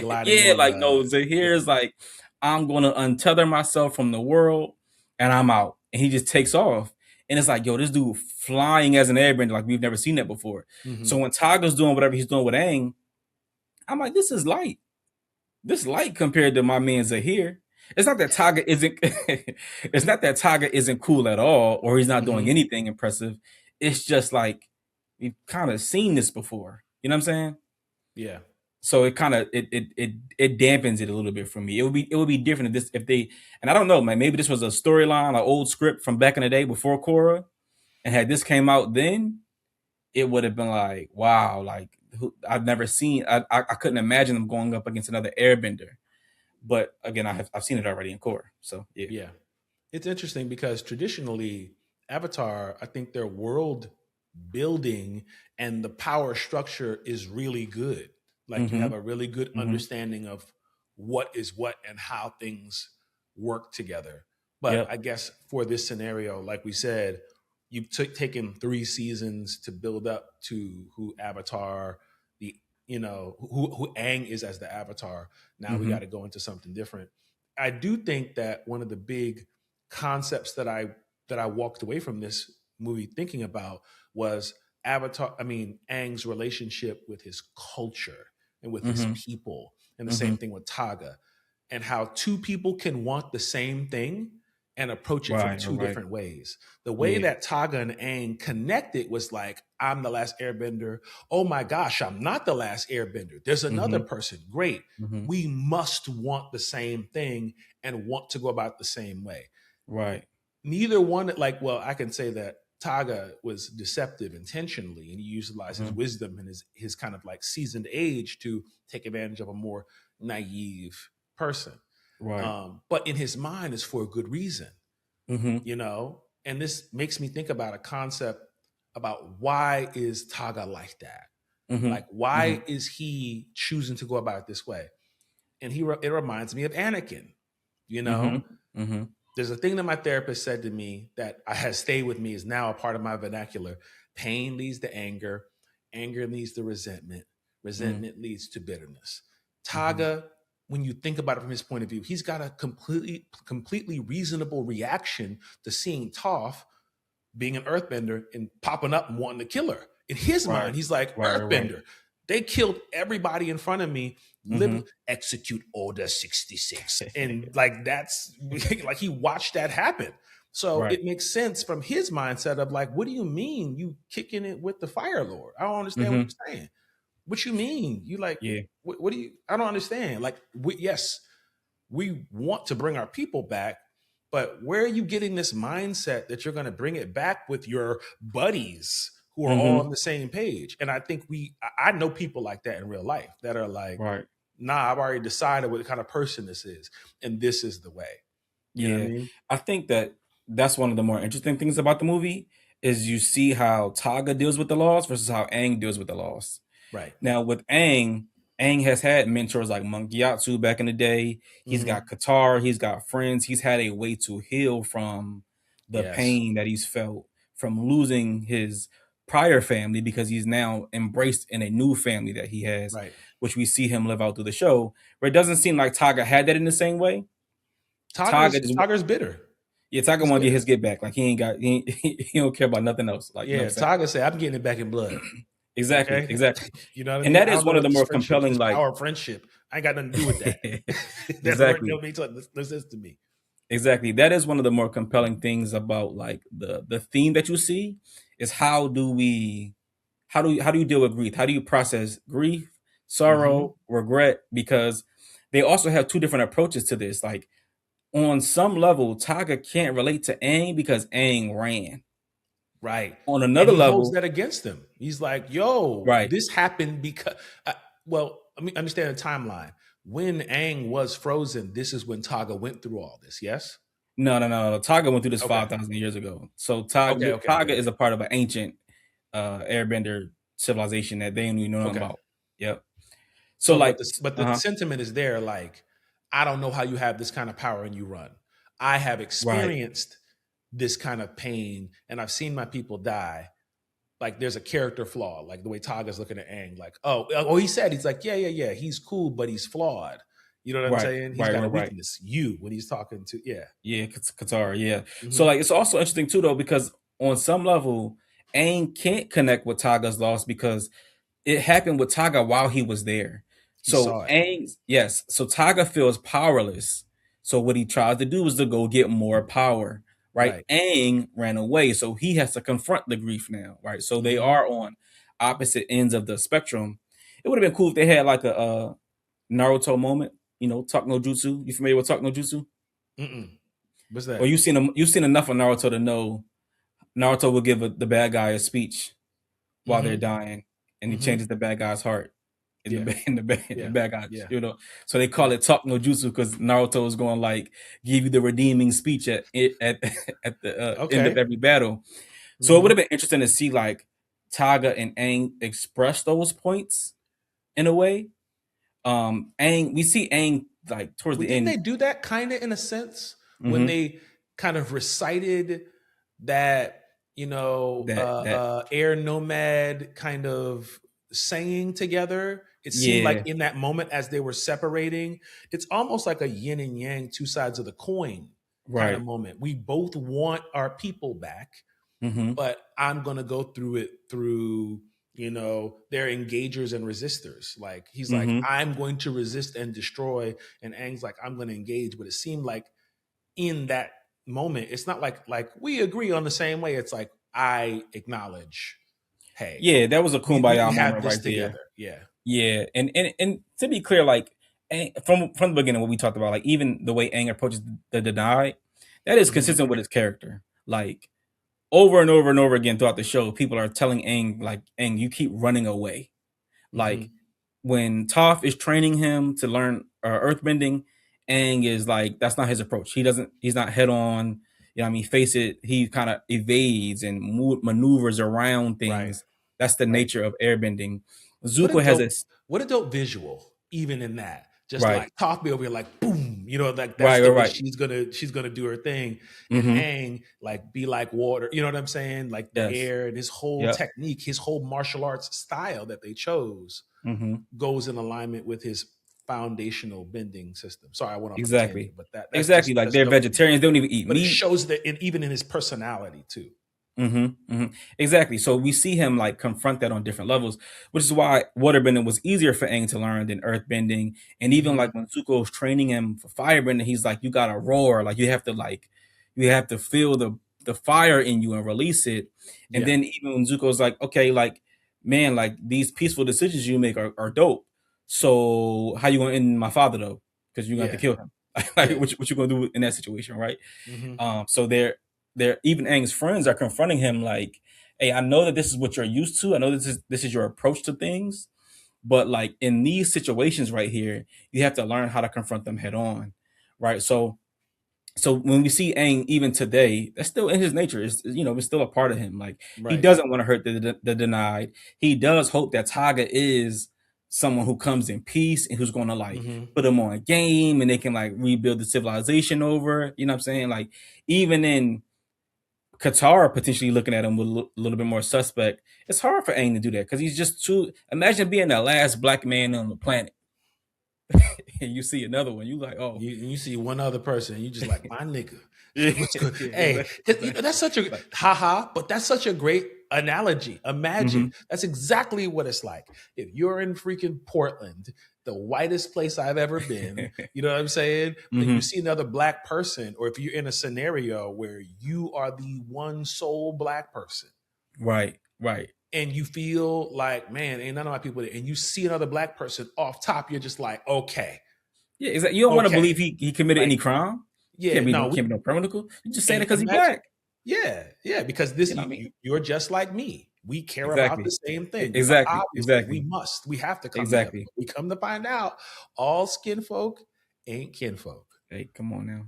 No, Zahir's like, I'm gonna untether myself from the world and I'm out. And he just takes off. And it's like, yo, this dude flying as an airbender, like we've never seen that before. So when Tagah's doing whatever he's doing with Aang, I'm like, this is light. This light compared to my man Zahir. It's not that Tagah isn't cool at all, or he's not doing anything impressive. It's just like we've kind of seen this before. You know what I'm saying? Yeah. So it kind of it dampens it a little bit for me. It would be different if they, and I don't know, man, maybe this was a storyline, an old script from back in the day before Korra, and had this came out then, it would have been like, wow, like I've never seen. I couldn't imagine them going up against another airbender. But again, I've seen it already in Korra. So yeah. Yeah. It's interesting because traditionally Avatar, I think their world building and the power structure is really good. Like you have a really good understanding of what is what and how things work together. But I guess for this scenario, like we said, you've taken 3 seasons to build up to who Avatar, who Aang is as the Avatar. Now we got to go into something different. I do think that one of the big concepts that I walked away from this movie thinking about was Aang's relationship with his culture and with his people, and the same thing with Tagah, and how 2 people can want the same thing and approach it from 2 different ways. The way that Tagah and Aang connected was like, I'm the last airbender. Oh my gosh, I'm not the last airbender. There's another person. Great. We must want the same thing and want to go about the same way. Right. Neither one, I can say that Tagah was deceptive intentionally, and he utilized his wisdom and his kind of like seasoned age to take advantage of a more naive person. Right. But in his mind is for a good reason, and this makes me think about a concept about why is Tagah like that? Like, why is he choosing to go about it this way? And it reminds me of Anakin, There's a thing that my therapist said to me that has stayed with me, is now a part of my vernacular. Pain leads to anger. Anger leads to resentment. Resentment leads to bitterness. Tagah, when you think about it from his point of view, he's got a completely reasonable reaction to seeing Toph being an earthbender and popping up and wanting to kill her. In his mind, he's like, earthbender. They killed everybody in front of me. Execute Order 66. And like, that's like, he watched that happen. So it makes sense from his mindset of like, what do you mean you kicking it with the Fire Lord? I don't understand what you're saying. What you mean? You like, what do you, I don't understand. Like, we want to bring our people back, but where are you getting this mindset that you're going to bring it back with your buddies who are all on the same page? And I think I know people like that in real life that are like, nah, I've already decided what kind of person this is, and this is the way. You know what I mean? I think that's one of the more interesting things about the movie is you see how Tagah deals with the loss versus how Aang deals with the loss. Right. Now with Aang has had mentors like Monk Gyatso back in the day. He's got Katara. He's got friends. He's had a way to heal from the pain that he's felt from losing his prior family, because he's now embraced in a new family that he has, which we see him live out through the show. But it doesn't seem like Tagah had that in the same way. Tagah's bitter. Yeah, Tagah want to get his get back. Like he don't care about nothing else. Like, Tagah said, I'm getting it back in blood. Exactly, Okay, exactly. you know what I And mean. that I is don't know one of what the this more friendship, compelling, this like power of friendship. I ain't got nothing to do with that. That word exactly. don't mean to listen to me. Exactly. That is one of the more compelling things about like the theme that you see is how do you deal with grief? How do you process grief, Mm-hmm. sorrow, regret? Because they also have two different approaches to this. Like on some level, Tagah can't relate to Aang because Aang ran. Right. On And another he holds level, that against him. He's like, yo, right. this happened because, well, let me understand the timeline. When Aang was frozen, this is when Tagah went through all this, yes? No. Tagah went through this Okay. 5,000 years ago. So Okay. Tagah is a part of an ancient airbender civilization that they don't even know nothing Okay. about. Yep. So So, like but the sentiment is there. Like, I don't know how you have this kind of power and you run. I have right. experienced this kind of pain, and I've seen my people die. Like, there's a character flaw, like the way Taga's looking at Aang. Like, he said, he's like, yeah, he's cool, but he's flawed. You know what I'm Right. saying? He's Right. got a Right. Right. weakness. You when he's talking to, yeah. Yeah, katara. Yeah. So Hmm. like it's also interesting too though because on some level, Aang can't connect with Taga's loss because it happened with Tagah while he was there. He So saw it. Yes. So Tagah feels powerless. So what he tries to do is to go get more power. Right. Right. Aang ran away, so he has to confront the grief now. Right. So they Hmm. are on opposite ends of the spectrum. It would have been cool if they had like a Naruto moment. Talk no jutsu. You familiar with talk no jutsu? Mm-mm. What's Or that? you've seen enough of Naruto to know Naruto will give the bad guy a speech while they're Hmm. dying, and he Hmm. changes the bad guy's heart. In the Yeah. ba- in the ba- the Yeah. bad guy, Yeah. so they call Yeah. it talk no jutsu because Naruto is going to like give you the redeeming speech at at the end of Okay. every battle. So it would Hmm. have been interesting to see like Tagah and Aang express those points in a way. Aang, we see Aang like towards Well, the didn't end. they do that kind of in a sense when Hmm. they kind of recited that, That air nomad kind of saying together? It seemed like yeah, in that moment as they were separating, it's almost like a yin and yang, two sides of the coin kind of right. moment. We both want our people back, Hmm. but I'm going to go through it through, their engagers and resistors. Like, he's like, Hmm. I'm going to resist and destroy. And Aang's like, I'm going to engage. But it seemed like in that moment, it's not like we agree on the same way. It's like, I acknowledge, hey, Yeah, that was a we kumbaya have moment this right there. together. Yeah. Yeah, and to be clear, like from the beginning, what we talked about, like even the way Aang approaches the denied, that is Hmm. consistent with his character. Like over and over and over again throughout the show, people are telling Aang, like, Aang, you keep running away. Like Hmm. when Toph is training him to learn earthbending, Aang is like, that's not his approach. He's not head on. I mean, face it, he kind of evades and maneuvers around Right. things. That's the Right. nature of airbending. What a Zuko has dope, this. what a dope visual, even in that. Just Right. like Talk Me over here, like boom, like that's Right, the right, way right. she's gonna do her thing. And Mhm. Aang, like, be like water, you know what I'm saying? Like the Yes. air, and his whole Yep. technique, his whole martial arts style that they chose Mhm. goes in alignment with his foundational bending system. Sorry, I went off on a Exactly. tangent, but that's Exactly, just like, that's they're dope to me. vegetarians, they don't even eat But it meat. shows that even in his personality too. Mhm, mhm. Exactly, so we see him, like, confront that on different levels, which is why waterbending was easier for Aang to learn than earthbending, and even, Hmm. like, when Zuko's training him for firebending, he's like, "You gotta roar," like, you have to feel the fire in you and release it, and Yeah, then even when Zuko's like, "Okay, like, man, like, these peaceful decisions you make are dope, so how you gonna end my father, though? Because 'Cause you're gonna have to yeah, kill him." Like, yeah. what you gonna do in that situation, right? Hmm. So they're even Aang's friends are confronting him like, "Hey, I know that this is what you're used to. I know this is your approach to things, but like in these situations right here, you have to learn how to confront them head on, right?" So when we see Aang even today, that's still in his nature. It's still a part of him. Like he Right. doesn't want to hurt the denied. He does hope that Tagah is someone who comes in peace and who's going to like Hmm. put him on game and they can like rebuild the civilization over. You know what I'm saying? Like even in Katara potentially looking at him with a little bit more suspect. It's hard for Aang to do that because he's just too. Imagine being the last black man on the planet, and you see another one. You like, oh, You see one other person, you just like, my nigga. yeah, What's good? yeah, Hey, exactly. that's such a Like, haha, but that's such a great analogy. Imagine that's exactly what it's like. If you're in freaking Portland, the whitest place I've ever been, you know what I'm saying? And you see another black person, or if you're in a scenario where you are the one sole black person. Right. And you feel like, man, ain't none of my people there. And you see another black person off top, you're just like, okay. Yeah, exactly. You don't want to believe he committed any crime. Yeah, can't be no criminal. You just saying it because he's black. Yeah, because you're just like me. We care about the same thing. Exactly. We have to come exactly. together. We come to find out all skin folk ain't kinfolk. Hey, come on now.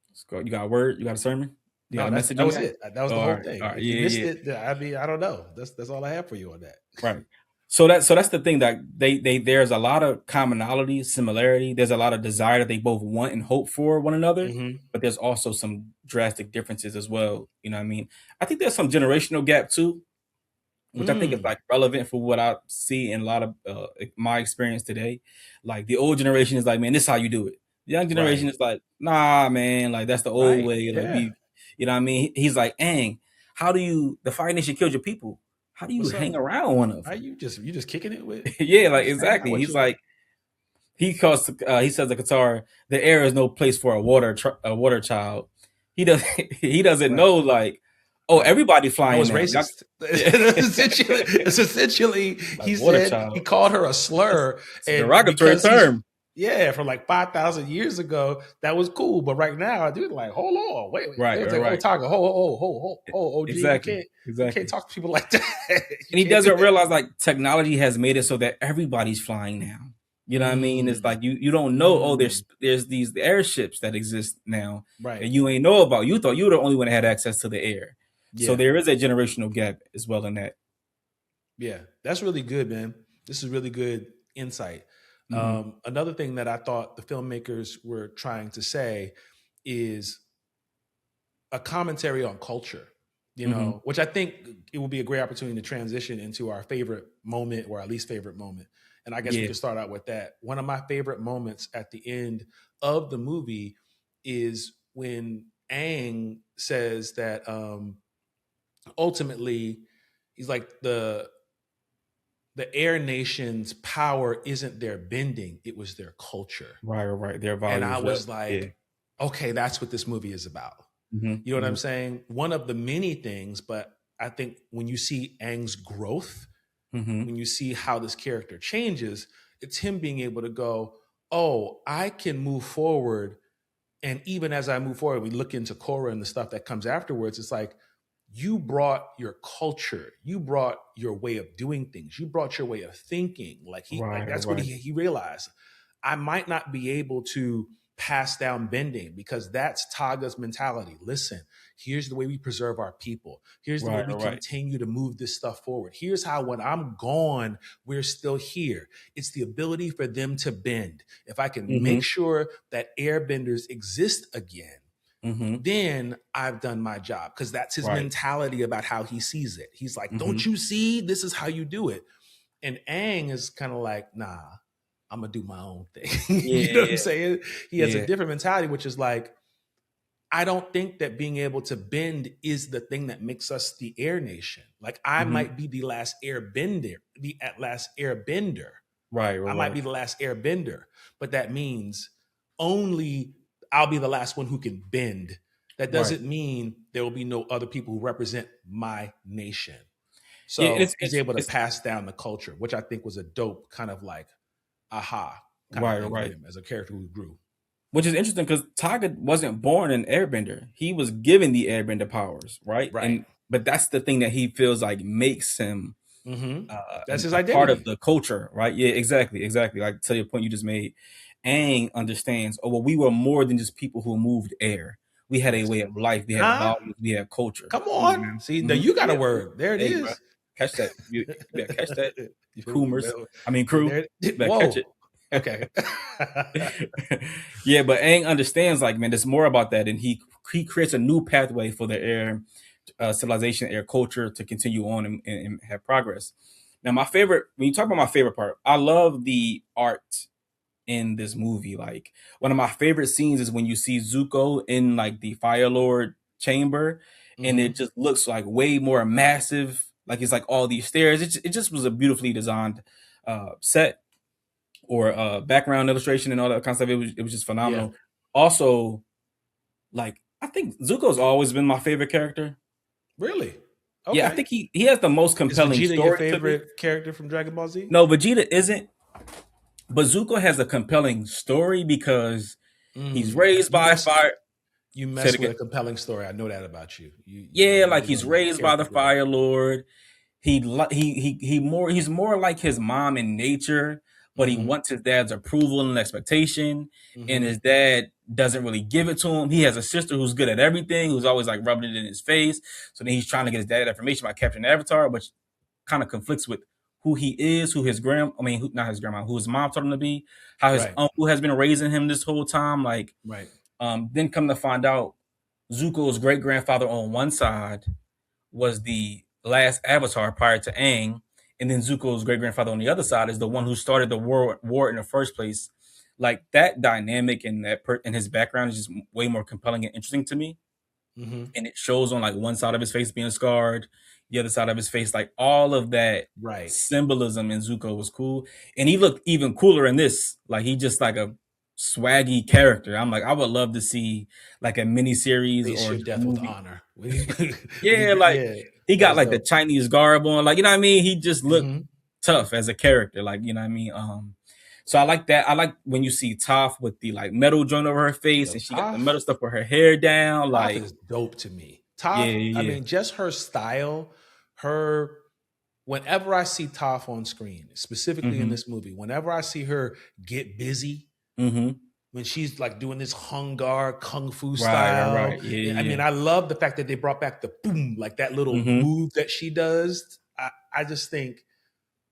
Let's go. You got a word? You got a sermon? You got a message? That was it. That was the whole thing. Right. If you missed it, I mean, I don't know. That's all I have for you on that. Right. So that's the thing, that they there's a lot of commonality, similarity. There's a lot of desire that they both want and hope for one another, but there's also some drastic differences as well. You know what I mean? I think there's some generational gap too, which I think is like relevant for what I see in a lot of my experience today. Like the old generation is like, man, this is how you do it. The young generation is like, nah, man, like that's the old way. Like, you know what I mean? He's like, Aang, how do you, the Fire Nation killed your people? How do you hang around one of them? Are you just kicking it with? Yeah, like exactly. He's like, he says to Katara, the air is no place for a water child. He doesn't know, like, oh, everybody flying. That was racist. It's essentially like he said child. He called her a slur. It's a derogatory term. Yeah, from like 5,000 years ago, that was cool. But right now, I do like, hold on, wait. Right. Like, Tagah, hold, exactly. You can't talk to people like that. And he doesn't realize like technology has made it so that everybody's flying now. You know what I mean? It's like you don't know. Oh, there's these airships that exist now, right? And you ain't know about. You thought you were the only one that had access to the air. Yeah. So there is a generational gap as well in that. Yeah, that's really good, man. This is really good insight. Another thing that I thought the filmmakers were trying to say is a commentary on culture, you know, which I think it will be a great opportunity to transition into our favorite moment or our least favorite moment. And I guess we can start out with that. One of my favorite moments at the end of the movie is when Aang says that ultimately he's like the Air Nation's power isn't their bending, it was their culture. Right. Their values. And I was like, okay, that's what this movie is about. You know what I'm saying? One of the many things, but I think when you see Aang's growth, when you see how this character changes, it's him being able to go, oh, I can move forward. And even as I move forward, we look into Korra and the stuff that comes afterwards. It's like, you brought your culture, you brought your way of doing things, you brought your way of thinking. Like that's what he realized. I might not be able to pass down bending because that's Tagah's mentality. Listen, here's the way we preserve our people. Here's the way we continue to move this stuff forward. Here's how when I'm gone, we're still here. It's the ability for them to bend. If I can make sure that airbenders exist again, then I've done my job, because that's his mentality about how he sees it. He's like, don't you see? This is how you do it. And Aang is kind of like, nah, I'm going to do my own thing. You know what I'm saying? He has a different mentality, which is like, I don't think that being able to bend is the thing that makes us the Air Nation. Like I might be the last airbender, Right. I might be the last airbender, but that means only I'll be the last one who can bend. That doesn't mean there will be no other people who represent my nation. So he's able to pass down the culture, which I think was a dope kind of like aha kind of thing for him as a character who grew. Which is interesting because Tagah wasn't born an airbender. He was given the airbender powers, right? But that's the thing that he feels like makes him that's his identity, part of the culture, right? Yeah, exactly. Like to your point you just made, Aang understands, oh, well, we were more than just people who moved air. We had a way of life. We had values. We had culture. Come on. See, now you got a word. There it is. Bro. Catch that. You better catch that. Coomers. I mean, crew. Better catch it. Okay. Yeah, but Aang understands, like, man, there's more about that. And he creates a new pathway for the air civilization, air culture to continue on and have progress. Now, when you talk about my favorite part, I love the art in this movie. Like one of my favorite scenes is when you see Zuko in like the Fire Lord chamber and it just looks like way more massive. Like it's like all these stairs. It just was a beautifully designed set or background illustration and all that kind of stuff. It was just phenomenal. Yeah. Also, like I think Zuko's always been my favorite character. Really? Okay. Yeah, I think he has the most compelling Is Vegeta story. your favorite character from Dragon Ball Z? No, Vegeta isn't. But Zuko has a compelling story because he's raised by fire. You mess with a compelling story. I know that about you. Like he's raised by the Fire Lord. He's more like his mom in nature, but he wants his dad's approval and expectation, and his dad doesn't really give it to him. He has a sister who's good at everything, who's always like rubbing it in his face. So then he's trying to get his dad information by capturing the Avatar, which kind of conflicts with who he is, who his not his grandma, who his mom taught him to be, how his uncle has been raising him this whole time. Like, then come to find out, Zuko's great grandfather on one side was the last Avatar prior to Aang, and then Zuko's great grandfather on the other side is the one who started the war in the first place. Like that dynamic and and his background is just way more compelling and interesting to me. And it shows on like one side of his face being scarred, the other side of his face, like all of that symbolism in Zuko was cool. And he looked even cooler in this. Like he just like a swaggy character. I'm like, I would love to see like a mini series or Death with Honor. He got like the Chinese garb on, like, you know what I mean? He just looked tough as a character, like, you know what I mean? So I like that. I like when you see Toph with the like metal joint over her face, and she got the metal stuff with her hair down. Like, is dope to me. Toph, I mean, just her style, whenever I see Toph on screen, specifically in this movie, whenever I see her get busy, when she's like doing this Hungar Kung Fu style. I mean, I love the fact that they brought back the boom, like that little move that she does. I just think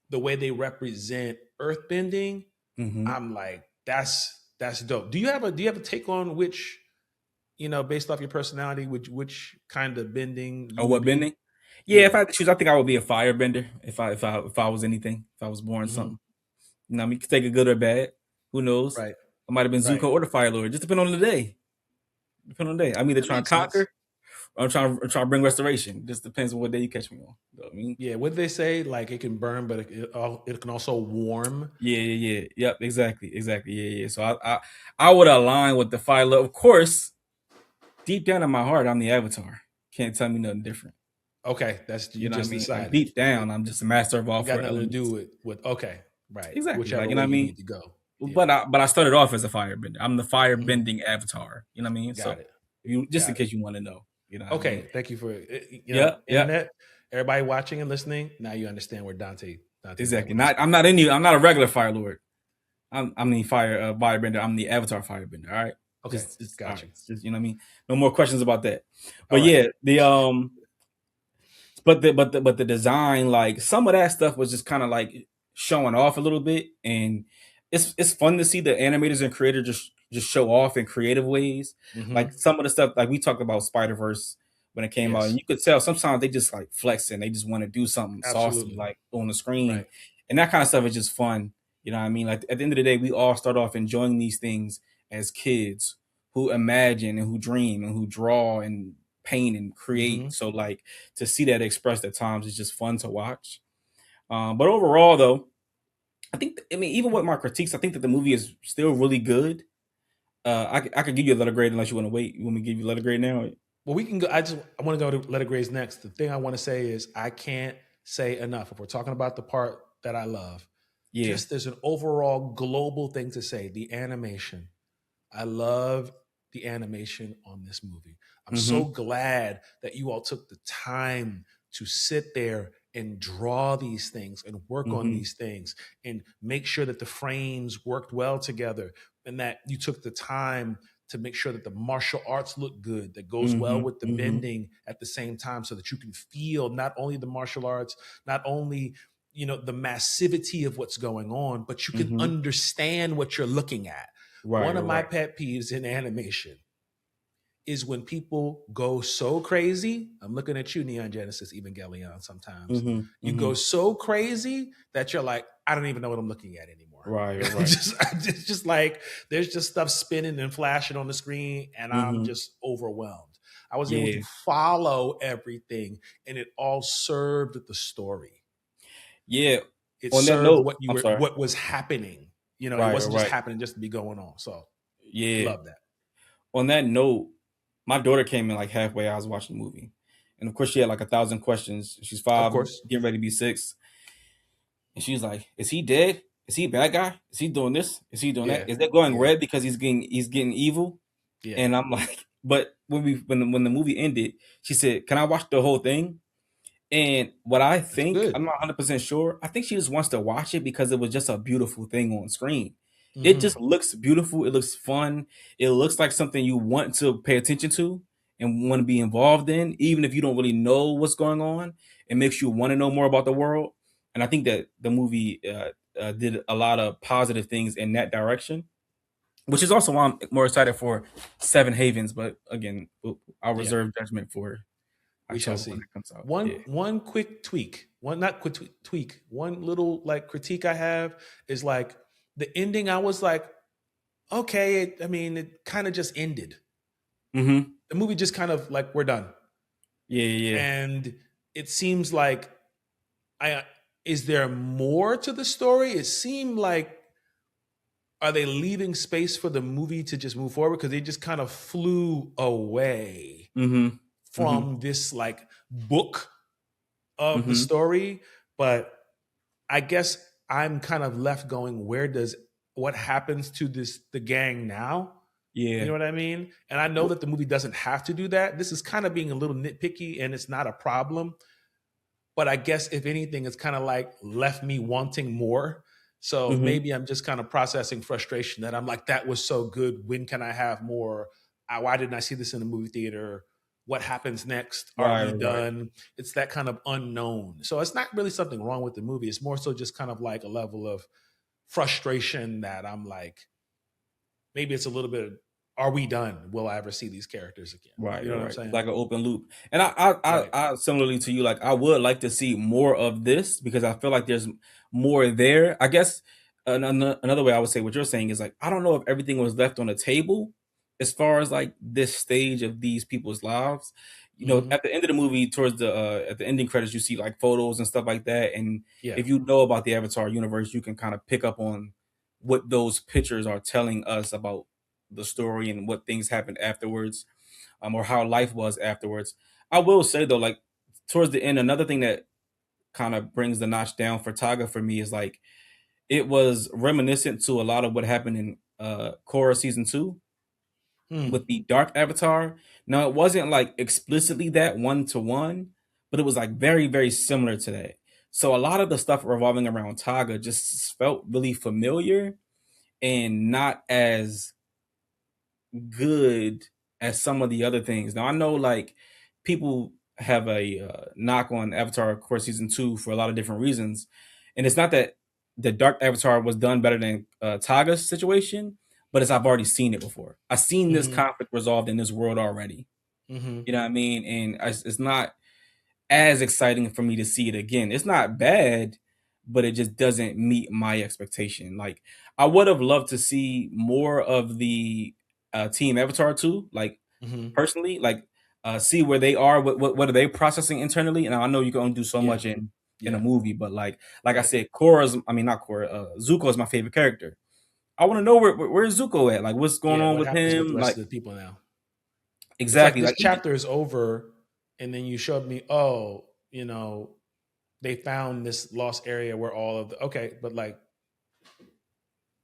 the way they represent earthbending, I'm like, that's dope. Do you have a take on which, based off your personality, which kind of bending? What bending? Yeah, if I had to choose, I think I would be a firebender. If I was anything, if I was born something, you could take a good or bad. Who knows? Right. I might have been Zuko or the Fire Lord. Just depending on the day. I'm either trying to conquer or I'm trying to bring restoration. Just depends on what day you catch me on. You know what I mean? Yeah, what did they say? Like it can burn, but it can also warm. Yeah. Yep, exactly. Yeah. So I would align with the Fire Lord. Of course, deep down in my heart, I'm the Avatar. Can't tell me nothing different. Okay, that's you know what I mean. Like, deep down, I'm just a master of all four elements. Got nothing to do with right. Exactly. Whichever like, you know what I mean? Need to go. Yeah. But I started off as a firebender. I'm the firebending Avatar. You know what I mean? Got it. In case you want to know. You know. Okay. I mean? Thank you for internet. Everybody watching and listening. Now you understand where Dontae exactly. I'm not a regular Fire Lord. I'm the firebender. I'm the Avatar firebender. All right. Okay. Just got you. Just, you know what I mean? No more questions about that. But But the design, like some of that stuff was just kind of like showing off a little bit, and it's fun to see the animators and creators just show off in creative ways. Like some of the stuff, like we talked about Spider-Verse when it came out, and you could tell sometimes they just like flexing, they just want to do something saucy like on the screen, and that kind of stuff is just fun. You know what I mean? Like at the end of the day, we all start off enjoying these things as kids who imagine and who dream and who draw and paint and create. So like to see that expressed at times is just fun to watch. But overall though, even with my critiques, I think that the movie is still really good. I could give you a letter grade unless you want to wait. You want me to give you a letter grade now? Well, we can go. I want to go to letter grades next. The thing I want to say is I can't say enough. If we're talking about the part that I love, just there's an overall global thing to say. The animation. I love the animation on this movie. I'm so glad that you all took the time to sit there and draw these things and work on these things and make sure that the frames worked well together and that you took the time to make sure that the martial arts look good, that goes well with the bending at the same time so that you can feel not only the martial arts, not only, the massivity of what's going on, but you can understand what you're looking at. One of my pet peeves in animation is when people go so crazy. I'm looking at you, Neon Genesis Evangelion. Sometimes you go so crazy that you're like, I don't even know what I'm looking at anymore. Right. It's just like there's just stuff spinning and flashing on the screen, and I'm just overwhelmed. I was able to Yeah. follow everything, and it all served the story. Yeah. It On that served note, I'm sorry. what was happening. You know, it Right, wasn't just right. happening just to be going on. So Yeah. love that. On that note, my daughter came in like halfway. I was watching the movie, and of course, she had like 1,000 questions. She's Of 5, course. getting ready to be 6, and she's like, "Is he dead? Is he a bad guy? Is he doing this? Is he doing that? Yeah. Is that going Yeah. red because he's getting evil?" Yeah. And I'm like, but when the movie ended, she said, "Can I watch the whole thing?" And what I That's think, I'm good. not 100% sure. I think she just wants to watch it because it was just a beautiful thing on screen. It Mm-hmm. just looks beautiful. It looks fun. It looks like something you want to pay attention to and want to be involved in, even if you don't really know what's going on. It makes you want to know more about the world. And I think that the movie did a lot of positive things in that direction, which is also why I'm more excited for Seven Havens. But again, I'll Yeah. reserve judgment for We shall October when see. it comes out. Yeah. One quick tweak, one not quick tweak, one little like critique I have is like the ending. I was like, okay, it kind of just ended. Mm-hmm. The movie just kind of like we're done, Yeah. and it seems like I is there more to the story? It seemed like are they leaving space for the movie to just move forward because they just kind of flew away Mm-hmm. Mm-hmm. from this like book of the Mm-hmm. story, but I guess I'm kind of left going, what happens to the gang now? You Yeah. know what I mean? And I know that the movie doesn't have to do that. This is kind of being a little nitpicky and it's not a problem. But I guess if anything, it's kind of like left me wanting more. So Mm-hmm. maybe I'm just kind of processing frustration that I'm like, that was so good. When can I have more? Why didn't I see this in the movie theater? What happens next? Are we Right. done? It's that kind of unknown. So it's not really something wrong with the movie. It's more so just kind of like a level of frustration that I'm like, maybe it's a little bit, are we done? Will I ever see these characters again? You know what I'm Right. It's saying? like an open loop. And I similarly to you, like I would like to see more of this because I feel like there's more there. I guess another way I would say what you're saying is like I don't know if everything was left on the table as far as like this stage of these people's lives. You know, Mm-hmm. at the end of the movie, towards the at the ending credits, you see like photos and stuff like that. And Yeah. if you know about the Avatar universe, you can kind of pick up on what those pictures are telling us about the story and what things happened afterwards, or how life was afterwards. I will say though, like towards the end, another thing that kind of brings the notch down for Tagah for me is like it was reminiscent to a lot of what happened in Korra season 2 Hmm. with the Dark Avatar. Now it wasn't like explicitly that one to one, but it was like very, very similar to that. So a lot of the stuff revolving around Tagah just felt really familiar and not as good as some of the other things. Now I know like people have a knock on Avatar, of course, season 2 for a lot of different reasons, and it's not that the Dark Avatar was done better than Taga's situation, but it's I've already seen it before. I've seen this Mm-hmm. conflict resolved in this world already. Mm-hmm. You know what I mean? And it's not as exciting for me to see it again. It's not bad, but it just doesn't meet my expectation. Like I would have loved to see more of the Team Avatar 2, like Mm-hmm. personally, like see where they are, what are they processing internally. And I know you can only do so Yeah. much in a Yeah. movie, but like I Right. said, I mean not Korra, Zuko is my favorite character. I want to know where's Zuko at? Like what's going Yeah. on What with happens with the him? rest Like of the people now? It's like exactly, this like even chapter is over, and then you showed me, oh, they found this lost area where all of the okay, but like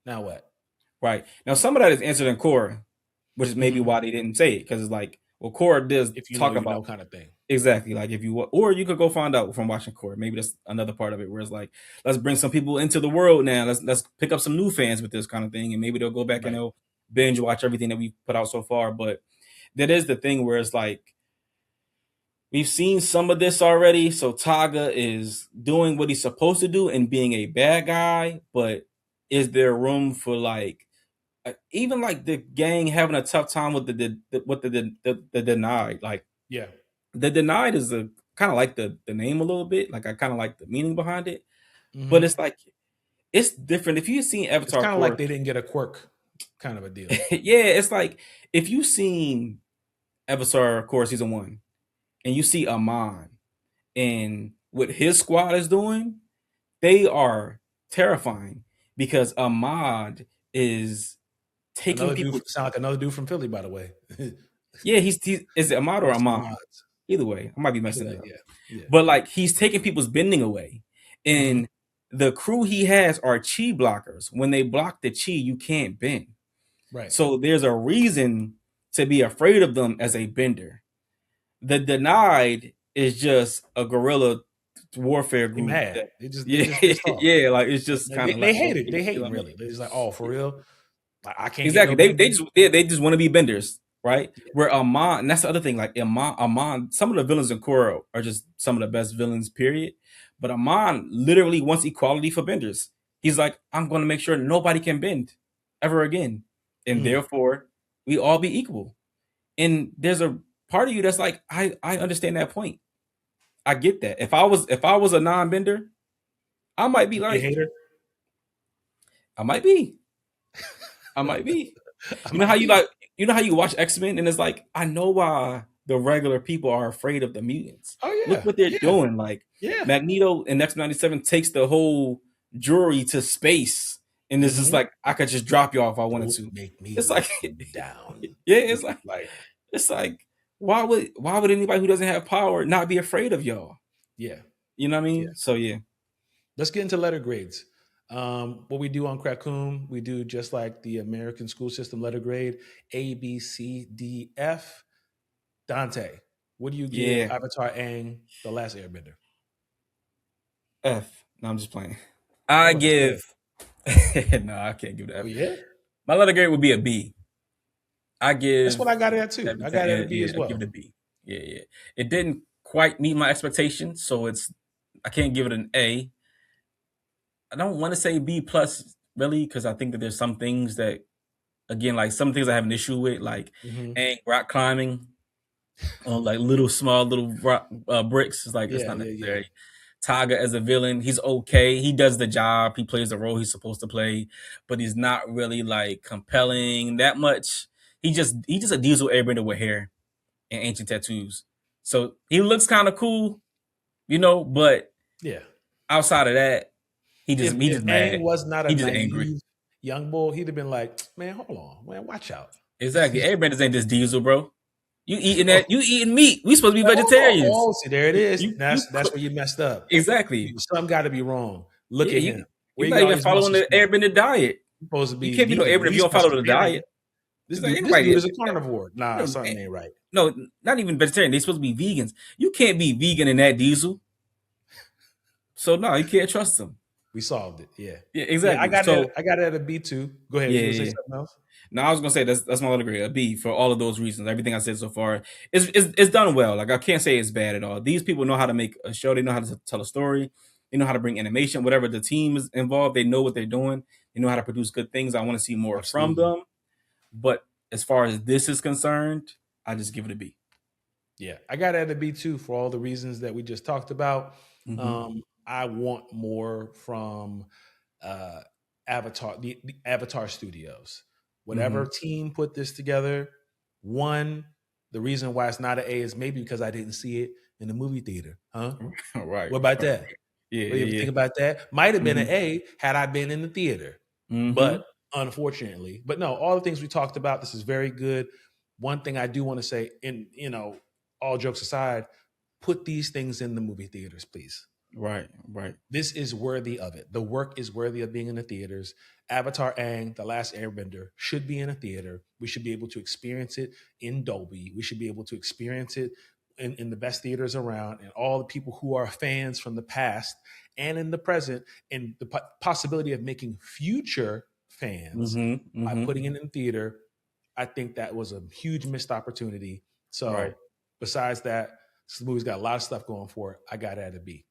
now what? right now some of that is answered in Korra, which is maybe Mm-hmm. why they didn't say it because it's like, well, Korra does If you know, talk you know, about kind of thing. exactly like if you or you could go find out from watching Korra. Maybe that's another part of it where it's like, let's bring some people into the world now. Let's pick up some new fans with this kind of thing, and maybe they'll go back and Right. they'll binge watch everything that we've put out so far. But that is the thing where it's like we've seen some of this already. So Taga is doing what he's supposed to do and being a bad guy, but is there room for like even like the gang having a tough time with the denied? Like Yeah. the denied is a kind of like the name a little bit. Like I kind of like the meaning behind it, but Mm-hmm. it's like it's different. If you've seen It's Avatar kind of like Core, they didn't get a quirk, kind of a deal. yeah, it's like if you've seen Avatar Core Season 1, and you see Amon and what his squad is doing, they are terrifying because Ahmad is taking Another dude people. sound like another dude from Philly, by the way. Yeah, he's is it Ahmad or Lost my Amon? mods. Either way, I might be Either messing way, it up. yeah. But like he's taking people's bending away, Mhm. and the crew he has are chi blockers. When they block the chi, you can't bend. Right. So there's a reason to be afraid of them as a bender. The denied is just a guerrilla warfare They group. mad. That, They yeah, just pissed off. yeah, like it's just kind of They like hate it. okay, They you know hating what I mean? really. They're just like, oh, for real? I can't get Exactly. no They bending. just they just want to be benders, right? Where Amon, and that's the other thing. Like Amon, some of the villains in Korra are just some of the best villains, period. But Amon literally wants equality for benders. He's like, I'm going to make sure nobody can bend ever again, and Mm. therefore we all be equal. And there's a part of you that's like, I understand that point. I get that. If I was a non-bender, I might be You be a like, hater? I might be. I might be. I You know how might you be. like you know how you watch X-Men and it's like, I know why the regular people are afraid of the mutants. Oh Look yeah. what they're Yeah. doing. Like Yeah. Magneto in X-97 takes the whole jury to space and it's just Mhm. like I could just drop y'all if I wanted Don't to. make me It's like let you down. yeah, Like, it's like why would anybody who doesn't have power not be afraid of y'all? yeah. You know what I Yeah. mean? So yeah. Let's get into letter grades. What we do on KRA-KOOM, we do just like the American school system letter grade, A, B, C, D, F. Dontae, what do you give Yeah. Avatar Aang, The Last Airbender? F. No, I'm just playing. I I was about to give say, no, I can't give that oh F. yeah? My letter grade would be a B. I That's what give I got it at too. I everything. got it at Yeah, a B yeah, as I give well. it a B. Yeah, yeah. It didn't quite meet my expectations, so I can't give it an A. I don't want to say B plus really because I think that there's some things that again like some things I have an issue with like Hmm. rock climbing on like little small little rock, bricks. It's like it's Yeah, not yeah. necessary. Tagah as a villain, he's okay. He does the job. He plays the role he's supposed to play, but he's not really like compelling that much. He just a diesel airbender with hair and ancient tattoos. So he looks kind of cool, but Yeah. outside of that, he just he If just Aang mad. was not a He just angry. naive young bull, he'd have been like, man, hold on, man, watch out. Exactly. Airbenders ain't just diesel, bro. You eating that? You eating meat? We supposed to be Oh, vegetarians. see, there it is. You That's where you messed up. exactly. Something got to be wrong. Look Yeah, at him. you're Where you not got all even these following muscles the from? airbender diet. You're supposed to You be can't be no vegan. airbender if you He's don't follow the pescatarian. diet. This It's like dude anybody. is a carnivore. Nah, No, something ain't right. no, not even vegetarian. They supposed to be vegans. You can't be vegan in that diesel. So no, you can't trust them. We solved it. Yeah. Yeah, Yeah, exactly. So I got it at a B2. Go ahead. yeah, You gonna say yeah. something else? No, I was gonna say that's my letter grade, a B for all of those reasons. Everything I said so far is done well. Like I can't say it's bad at all. These people know how to make a show. They know how to tell a story. They know how to bring animation. Whatever the team is involved, they know what they're doing. They know how to produce good things. I want to see more from Absolutely. them. But as far as this is concerned, I just give it a B. Yeah. I got it at a B2 for all the reasons that we just talked about. Mm-hmm. I want more from uh Avatar, the Avatar Studios. Mm-hmm. Whatever team put this together, one, the reason why it's not an A is maybe because I didn't see it in the movie theater. Huh? Right. What about Right. that? Yeah. What do you Yeah. think about that? Might have been Mm-hmm. an A had I been in the theater. Mm-hmm. But unfortunately, but no, all the things we talked about, this is very good. One thing I do want to say, in all jokes aside, put these things in the movie theaters, please. Right. Right. This is worthy of it. The work is worthy of being in the theaters. Avatar Aang, The Last Airbender, should be in a theater. We should be able to experience it in Dolby. We should be able to experience it in the best theaters around, and all the people who are fans from the past and in the present, and the possibility of making future fans Mm-hmm. by Mm-hmm. putting it in theater. I think that was a huge missed opportunity. Right. So besides that, this movie's got a lot of stuff going for it. I got it at a B.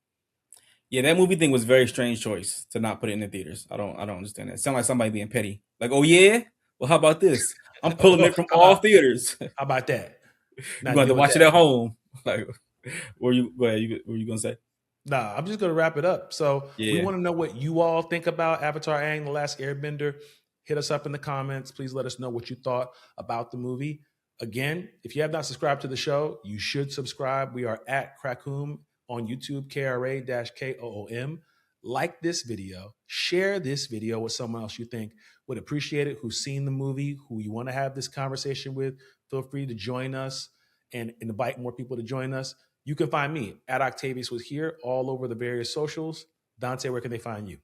Yeah, that movie thing was a very strange choice to not put it in the theaters. I don't understand that. It sounds like somebody being petty. Like, oh yeah? Well, how about this? I'm pulling it from how all about theaters. how about that? You're Not going to deal with watch it that. at home. Like, what are you gonna say? Nah, I'm just gonna wrap it up. So we Yeah. want to know what you all think about Avatar Aang, The Last Airbender. Hit us up in the comments. Please let us know what you thought about the movie. Again, if you have not subscribed to the show, you should subscribe. We are at KRA-KOOM on YouTube, KRA-KOOM. Like this video, share this video with someone else you think would appreciate it, who's seen the movie, who you want to have this conversation with. Feel free to join us and invite more people to join us. You can find me at Octavius with here all over the various socials. Dontae, where can they find you?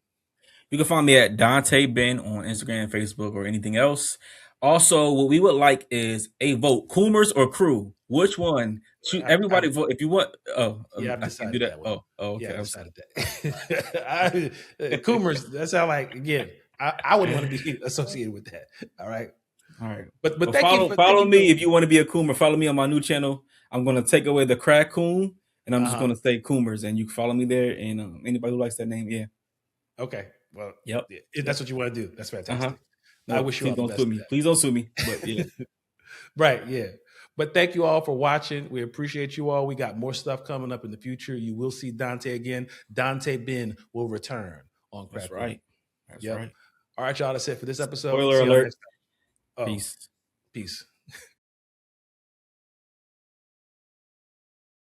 You can find me at Dontae Benn on Instagram, Facebook, or anything else. Also, what we would like is a vote: Coomers or Crew. Which one? Everybody vote if you want. Yeah, I've decided that one. Okay. Yeah, I decided that. Coomers. That's how. Again, I wouldn't want to be associated with that. All right. But follow me if you want to be a Coomer. Follow me on my new channel. I'm going to take away the KRA-KOOM, and I'm just going to say Coomers, and you can follow me there. And anybody who likes that name, yeah. Okay. Well, yep. If that's what you want to do, that's fantastic. No, I wish you all the best. Please don't sue me. But yeah. Right. Yeah. But thank you all for watching. We appreciate you all. We got more stuff coming up in the future. You will see Dontae again. Dontae Benn will return on KRA-KOOM. That's right. That's right. All right, y'all. That's it for this episode. Spoiler alert. Peace.